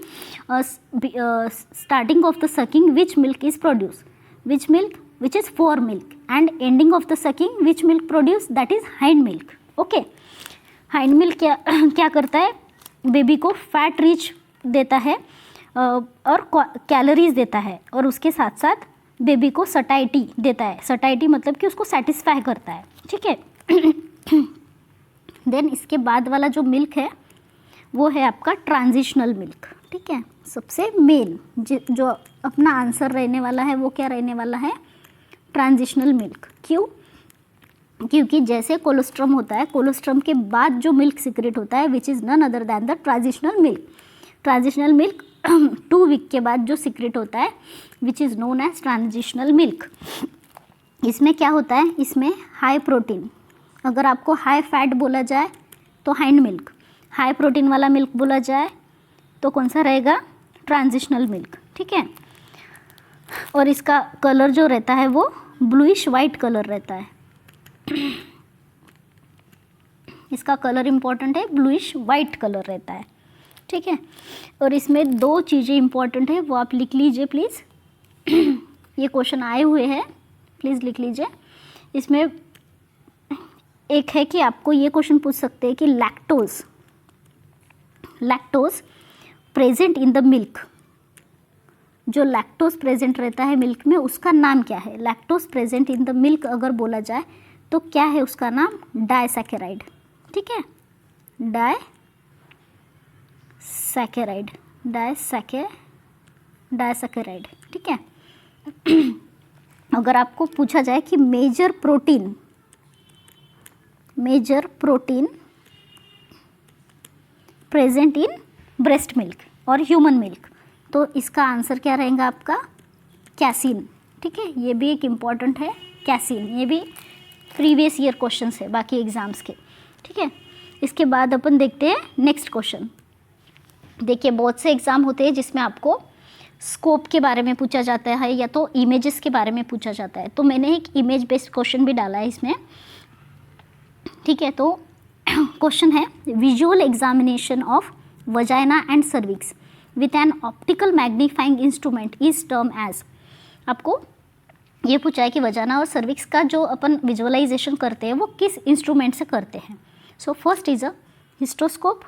starting of the sucking which milk is produce, which milk which is four milk, and ending of the sucking which milk produce that is hind milk, okay. Hind milk क्या करता है? बेबी को फैट रिच देता है और कैलोरीज देता है, और उसके साथ साथ बेबी को सटाइटी देता है। सटाइटी मतलब कि उसको सेटिस्फाई करता है, ठीक है। देन इसके बाद वाला जो मिल्क है वो है आपका ट्रांजिशनल मिल्क, ठीक है। सबसे मेन जो अपना आंसर रहने वाला है वो क्या रहने वाला है? Transitional milk. क्यों? क्योंकि जैसे कोलेस्ट्रॉम होता है, कोलेस्ट्रॉम के बाद जो मिल्क सिक्रेट होता है which is none other than the transitional milk. Transitional milk 2 week के बाद जो सिक्रेट होता है which is known as transitional milk. इसमें क्या होता है? इसमें हाई प्रोटीन, अगर आपको हाई फैट बोला जाए तो हाइंड मिल्क, हाई प्रोटीन वाला मिल्क बोला जाए तो कौन सा रहेगा? ट्रांजिशनल मिल्क, ठीक है। और इसका कलर जो रहता है वो ब्लूइश वाइट कलर रहता है। इसका कलर इम्पॉर्टेंट है, ब्लूइश वाइट कलर रहता है, ठीक है। और इसमें 2 चीज़ें इम्पॉर्टेंट है, वो आप लिख लीजिए प्लीज़। ये क्वेश्चन आए हुए हैं, प्लीज़ लिख लीजिए। इसमें एक है कि आपको ये क्वेश्चन पूछ सकते हैं कि lactose present in the milk, जो लैक्टोज प्रेजेंट रहता है मिल्क में उसका नाम क्या है? Lactose present in the milk अगर बोला जाए तो क्या है उसका नाम? डायसैकेराइड, ठीक है। डायसैकेराइड, ठीक है। अगर आपको पूछा जाए कि major protein present in breast milk और ह्यूमन मिल्क, तो इसका आंसर क्या रहेगा आपका? कैसीन, ठीक है। ये भी एक इम्पॉर्टेंट है, कैसीन। ये भी प्रीवियस ईयर क्वेश्चंस है बाकी एग्जाम्स के, ठीक है। इसके बाद अपन देखते हैं नेक्स्ट क्वेश्चन। देखिए बहुत से एग्ज़ाम होते हैं जिसमें आपको स्कोप के बारे में पूछा जाता है या तो इमेजेस के बारे में पूछा जाता है, तो मैंने एक इमेज बेस्ड क्वेश्चन भी डाला है इसमें, ठीक है। तो क्वेश्चन है visual examination of vagina and cervix with an optical magnifying instrument is term as. आपको ये पूछा है कि वजाना और सर्विक्स का जो अपन विजुअलाइजेशन करते हैं वो किस इंस्ट्रूमेंट से करते हैं। So first is a hysteroscope,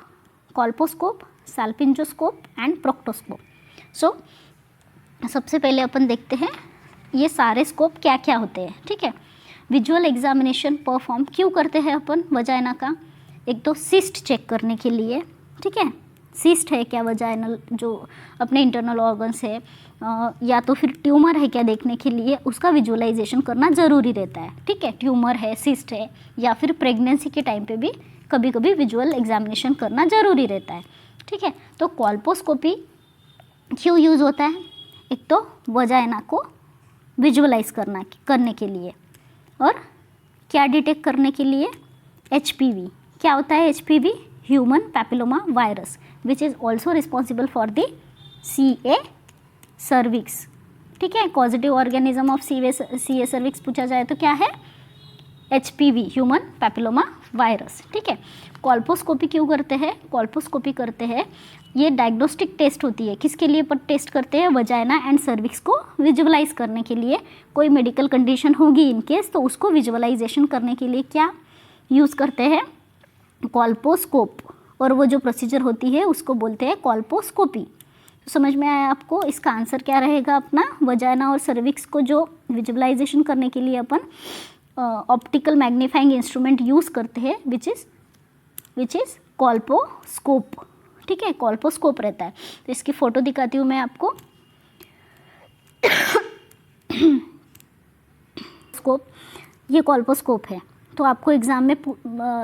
colposcope, salpingoscope and proctoscope. So सबसे पहले अपन देखते हैं ये सारे स्कोप क्या क्या होते हैं। ठीक है, विजुअल एग्जामिनेशन परफॉर्म क्यों करते हैं अपन वजाइना का? एक तो सिस्ट चेक करने के लिए, ठीक है, सिस्ट है क्या वजाइनल जो अपने इंटरनल ऑर्गन्स है, या तो फिर ट्यूमर है क्या देखने के लिए उसका विजुअलाइजेशन करना ज़रूरी रहता है। ठीक है, ट्यूमर है, सिस्ट है, या फिर प्रेगनेंसी के टाइम पे भी कभी कभी विजुअल एग्जामिनेशन करना ज़रूरी रहता है। ठीक है, तो कॉल्पोस्कोपी क्यों यूज़ होता है? एक तो वजाइना को विजुअलाइज करने के लिए, और क्या डिटेक्ट करने के लिए? HPV। क्या होता है HPV? Human papilloma virus, which is also responsible for the CA cervix. ठीक है, positive organism of CA cervix पूछा जाए तो क्या है? HPV, human papilloma virus. ठीक है, कॉल्पोस्कोपी क्यों करते हैं? कॉल्पोस्कोपी करते हैं, ये डायग्नोस्टिक टेस्ट होती है। किसके लिए पर टेस्ट करते हैं? वजाइना एंड सर्विक्स को विजुअलाइज करने के लिए। कोई मेडिकल कंडीशन होगी इन केस तो उसको विजुअलाइजेशन करने के लिए क्या यूज़ करते हैं? कॉल्पोस्कोप। और वो जो प्रोसीजर होती है उसको बोलते हैं कॉल्पोस्कोपी। तो समझ में आया आपको? इसका आंसर क्या रहेगा अपना? वजाइना और सर्विक्स को जो विजुअलाइजेशन करने के लिए अपन ऑप्टिकल मैग्नीफाइंग इंस्ट्रूमेंट यूज़ करते हैं विच इज़ कॉल्पोस्कोप। ठीक है, कॉल्पोस्कोप रहता है। तो इसकी फ़ोटो दिखाती हूँ मैं आपको। स्कोप, ये कॉल्पोस्कोप है। तो आपको एग्ज़ाम में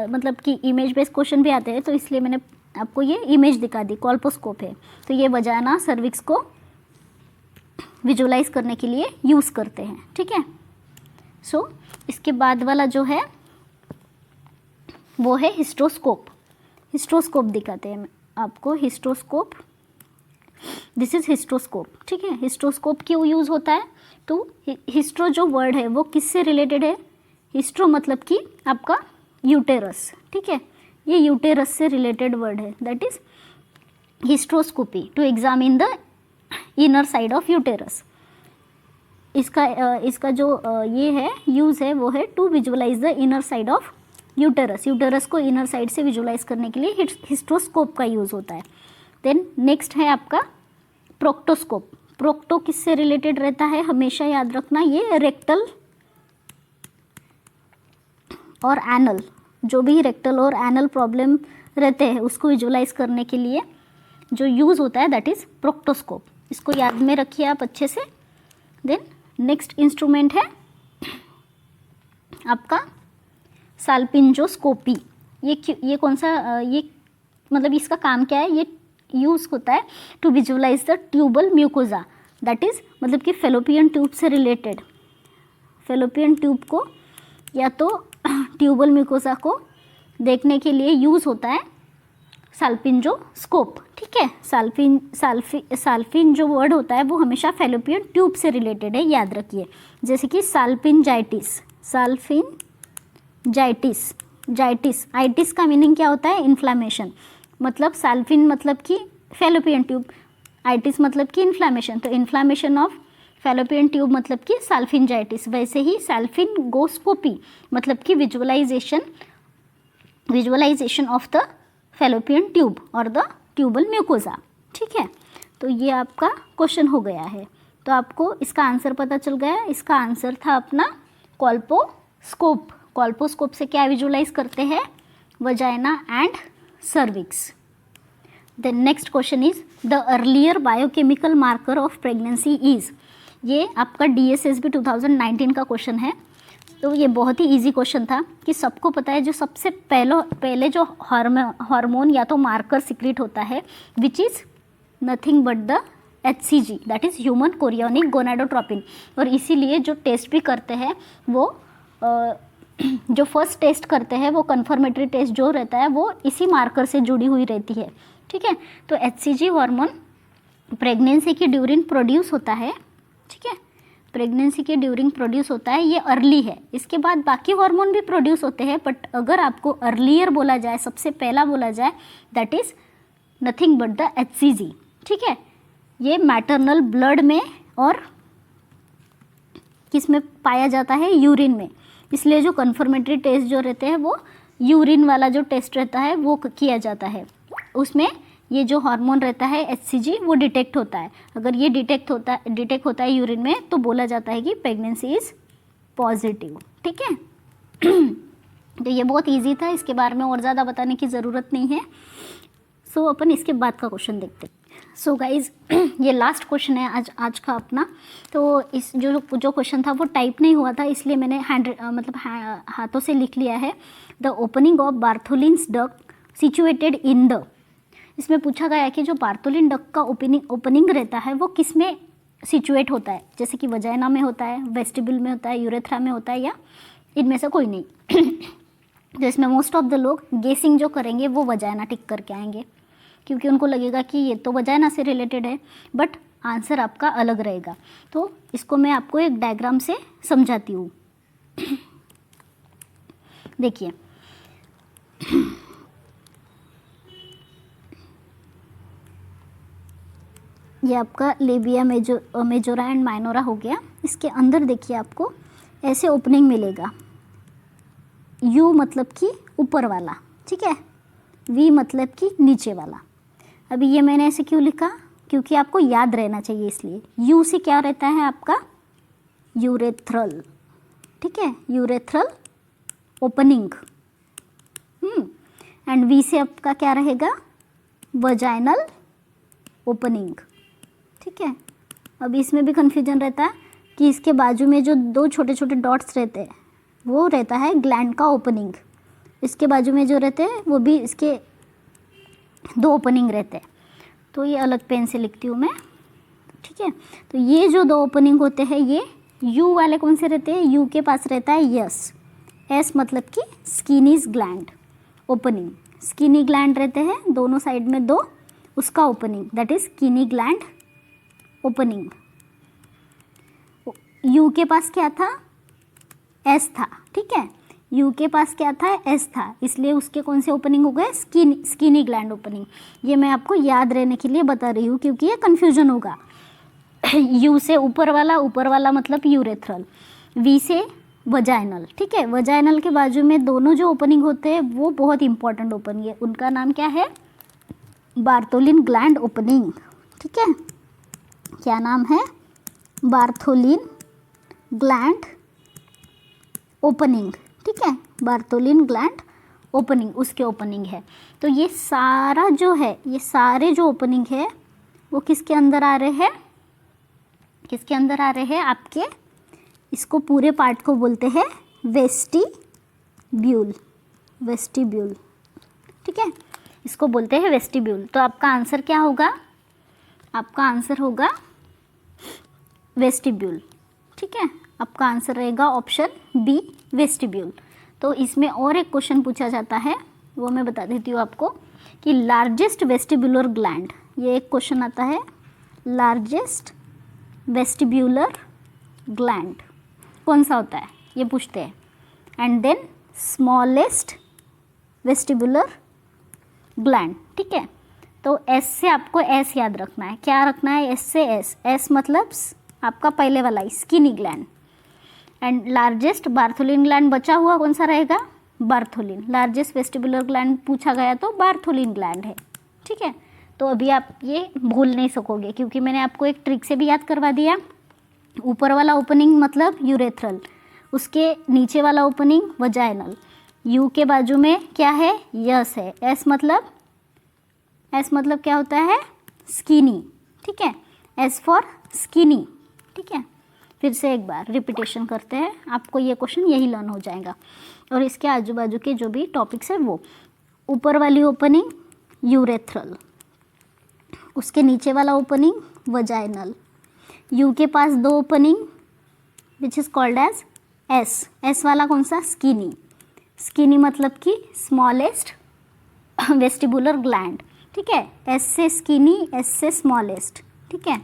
मतलब कि इमेज बेस्ड क्वेश्चन भी आते हैं, तो इसलिए मैंने आपको ये इमेज दिखा दी। कॉल्पोस्कोप है, तो ये वजाइना सर्विक्स को विजुअलाइज करने के लिए यूज़ करते हैं। ठीक है, सो इसके बाद वाला जो है वो है हिस्टोस्कोप। हिस्टोस्कोप दिखाते हैं आपको। हिस्टोस्कोप, दिस इज़ हिस्टोस्कोप। ठीक है, हिस्टोस्कोप क्यों यूज़ होता है? तो हिस्टो जो वर्ड है वो किससे रिलेटेड है? हिस्टो मतलब कि आपका यूटेरस। ठीक है, ये यूटेरस से रिलेटेड वर्ड है, that is hysteroscopy, to examine the inner side of uterus. इसका जो ये है यूज़ है वो है to visualize the inner side of uterus. Uterus को इनर साइड से विजुअलाइज करने के लिए हिस्टोस्कोप का यूज़ होता है। देन नेक्स्ट है आपका प्रोक्टोस्कोप। प्रोक्टो किससे रिलेटेड रहता है? हमेशा याद रखना, ये रेक्टल और एनल, जो भी रेक्टल और एनल प्रॉब्लम रहते हैं उसको विजुअलाइज करने के लिए जो यूज़ होता है दैट इज़ प्रोक्टोस्कोप। इसको याद में रखिए आप अच्छे से। देन नेक्स्ट इंस्ट्रूमेंट है आपका साल्पिंजोस्कोपी। ये कौन सा ये मतलब इसका काम क्या है? ये यूज़ होता है to visualize the tubal mucosa, that is मतलब कि फेलोपियन ट्यूब से रिलेटेड। फेलोपियन ट्यूब को या तो ट्यूबल म्यूकोजा को देखने के लिए यूज़ होता है साल्पिंजोस्कोप। ठीक है, साल्फिन जो वर्ड होता है वो हमेशा फेलोपियन ट्यूब से रिलेटेड है, याद रखिए। जैसे कि साल्पिंजाइटिस, जाइटिस, आइटिस का मीनिंग क्या होता है? इन्फ्लामेशन। मतलब साल्फिन मतलब कि फेलोपियन ट्यूब, आइटिस मतलब कि इन्फ्लामेशन, तो इन्फ्लामेशन ऑफ फेलोपियन ट्यूब मतलब कि साल्फिंजाइटिस। वैसे ही साल्फिंगोस्कोपी मतलब कि visualization of the fallopian tube और द ट्यूबल म्यूकोजा। ठीक है, तो ये आपका क्वेश्चन हो गया है। तो आपको इसका आंसर पता चल गया। इसका आंसर था अपना कॉल्पोस्कोप। कॉल्पोस्कोप से क्या विजुअलाइज करते हैं? Vagina and cervix. Then next question is the earlier biochemical marker of pregnancy is. ये आपका DSSB 2019 का क्वेश्चन है। तो ये बहुत ही इजी क्वेश्चन था कि सबको पता है जो सबसे पहले जो हार्मोन या तो मार्कर सिक्रीट होता है which is nothing but the HCG, that is human chorionic gonadotropin. और इसीलिए जो टेस्ट भी करते हैं वो जो फर्स्ट टेस्ट करते हैं वो कन्फर्मेटरी टेस्ट जो रहता है वो इसी मार्कर से जुड़ी हुई रहती है। ठीक है, तो HCG हार्मोन प्रेगनेंसी के ड्यूरिंग प्रोड्यूस होता है। ठीक है, प्रेगनेंसी के ड्यूरिंग प्रोड्यूस होता है, ये अर्ली है। इसके बाद बाकी हार्मोन भी प्रोड्यूस होते हैं, बट अगर आपको अर्लियर बोला जाए, सबसे पहला बोला जाए, that is nothing but the HCG। ठीक है, ये मैटरनल ब्लड में और किस में पाया जाता है, यूरिन में। इसलिए जो कन्फर्मेटरी टेस्ट जो रहते हैं वो यूरिन वाला जो टेस्ट रहता है वो किया जाता है। उसमें ये जो हार्मोन रहता है HCG वो डिटेक्ट होता है। अगर ये डिटेक्ट होता है यूरिन में तो बोला जाता है कि प्रेगनेंसी इज़ पॉजिटिव। ठीक है। तो ये बहुत इजी था, इसके बारे में और ज़्यादा बताने की ज़रूरत नहीं है। सो अपन इसके बाद का क्वेश्चन देखते हैं। सो गाइज ये लास्ट क्वेश्चन है आज का अपना। तो इस जो क्वेश्चन था वो टाइप नहीं हुआ था, इसलिए मैंने हाथों से लिख लिया है। The opening of Bartholin's duct situated in the, इसमें पूछा गया है कि जो बार्थोलिन डक्ट का ओपनिंग रहता है वो किस में सिचुएट होता है, जैसे कि वजाइना में होता है, वेस्टिब्यूल में होता है, यूरेथ्रा में होता है, या इनमें से कोई नहीं। तो इसमें मोस्ट ऑफ द लोग गेसिंग जो करेंगे वो वजाइना टिक करके आएंगे, क्योंकि उनको लगेगा कि ये तो वजाइना से रिलेटेड है, बट आंसर आपका अलग रहेगा। तो इसको मैं आपको एक डायग्राम से समझाती हूँ। देखिए, ये आपका लेबिया मेजोरा एंड माइनोरा हो गया। इसके अंदर देखिए आपको ऐसे ओपनिंग मिलेगा। यू मतलब कि ऊपर वाला, ठीक है, वी मतलब कि नीचे वाला। अभी ये मैंने ऐसे क्यों लिखा, क्योंकि आपको याद रहना चाहिए, इसलिए यू से क्या रहता है आपका यूरेथ्रल, ठीक है, यूरेथ्रल ओपनिंग। एंड वी से आपका क्या रहेगा, वजाइनल ओपनिंग। ठीक है। अब इसमें भी कन्फ्यूजन रहता है कि इसके बाजू में जो दो छोटे छोटे डॉट्स रहते हैं वो रहता है ग्लैंड का ओपनिंग, इसके बाजू में जो रहते हैं वो भी इसके दो ओपनिंग रहते हैं। तो ये अलग पेन से लिखती हूँ मैं, ठीक है। तो ये जो दो ओपनिंग होते हैं ये यू वाले कौन से रहते हैं, यू के पास रहता है यस, एस मतलब कि Skene's gland opening. Skinny gland रहते हैं दोनों साइड में दो, उसका opening that is skinny gland opening. You के पास क्या था, एस था, ठीक है, यू के पास क्या था, एस था, इसलिए उसके कौन से ओपनिंग हो गए, स्किनी ग्लैंड ओपनिंग। ये मैं आपको याद रहने के लिए बता रही हूँ क्योंकि ये कन्फ्यूजन होगा। यू से ऊपर वाला मतलब यूरेथ्रल, वी से वजाइनल, ठीक है। वजाइनल के बाजू में दोनों जो ओपनिंग होते हैं वो बहुत इंपॉर्टेंट ओपनिंग है, उनका नाम क्या है, बार्थोलिन ग्लैंड ओपनिंग, ठीक है। क्या नाम है, बार्थोलिन ग्लैंड ओपनिंग, ठीक है, बार्थोलिन ग्लैंड ओपनिंग उसके ओपनिंग है। तो ये सारा जो है, ये सारे जो ओपनिंग है वो किसके अंदर आ रहे हैं, किसके अंदर आ रहे हैं आपके, इसको पूरे पार्ट को बोलते हैं वेस्टिब्यूल, वेस्टिब्यूल, ठीक है, इसको बोलते हैं वेस्टिब्यूल। तो आपका आंसर क्या होगा, आपका आंसर होगा वेस्टिब्यूल, ठीक है, आपका आंसर रहेगा ऑप्शन बी वेस्टिब्यूल। तो इसमें और एक क्वेश्चन पूछा जाता है, वो मैं बता देती हूँ आपको कि लार्जेस्ट वेस्टिब्यूलर ग्लैंड, ये एक क्वेश्चन आता है, लार्जेस्ट वेस्टिब्यूलर ग्लैंड कौन सा होता है ये पूछते हैं। And then smallest vestibular gland, ठीक है। तो एस से आपको एस याद रखना है, क्या रखना है, एस से एस, एस मतलब आपका पहले वाला ही Skene gland. And largest Bartholin gland बचा हुआ कौन सा रहेगा, बार्थोलिन। लार्जेस्ट वेस्टिबुलर ग्लैंड पूछा गया तो बार्थोलिन ग्लैंड है, ठीक है। तो अभी आप ये भूल नहीं सकोगे क्योंकि मैंने आपको एक ट्रिक से भी याद करवा दिया। ऊपर वाला ओपनिंग मतलब यूरेथ्रल, उसके नीचे वाला ओपनिंग वजाइनल, यू के बाजू में क्या है, यस है, एस मतलब क्या होता है, स्किनी, ठीक है, एस फॉर स्किनी, ठीक है। फिर से एक बार रिपीटेशन करते हैं, आपको ये क्वेश्चन यही लर्न हो जाएगा। और इसके आजू बाजू के जो भी टॉपिक्स है वो, ऊपर वाली ओपनिंग यूरेथ्रल, उसके नीचे वाला ओपनिंग वजाइनल, यू के पास दो opening which is called as S, S वाला कौन सा, स्किनी, स्किनी मतलब कि स्मॉलेस्ट वेस्टिबुलर ग्लैंड, ठीक है, एस से स्किनी, एस से स्मॉलेस्ट, ठीक है,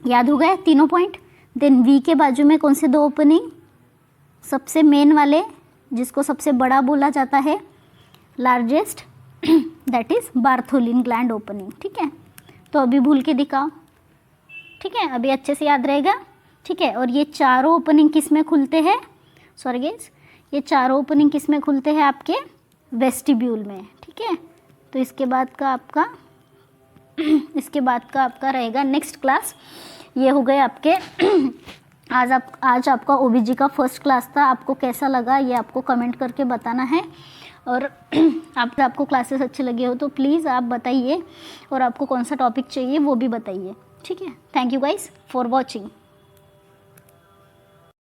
याद हो गए तीनों पॉइंट। देन वी के बाजू में कौन से दो ओपनिंग, सबसे मेन वाले जिसको सबसे बड़ा बोला जाता है, largest that is Bartholin gland opening, ठीक है। तो अभी भूल के दिखाओ, ठीक है, अभी अच्छे से याद रहेगा। ठीक है। और ये चारों ओपनिंग किस में खुलते हैं, सॉरी गाइस, ये चारों ओपनिंग किस में खुलते हैं, आपके वेस्टिब्यूल में, ठीक है। तो इसके बाद का आपका रहेगा नेक्स्ट क्लास। ये हो गए आपके आज आपका ओबीजी का फर्स्ट क्लास था। आपको कैसा लगा ये आपको कमेंट करके बताना है। और आपको क्लासेस अच्छे लगे हो तो प्लीज़ आप बताइए, और आपको कौन सा टॉपिक चाहिए वो भी बताइए, ठीक है। Thank you guys for watching.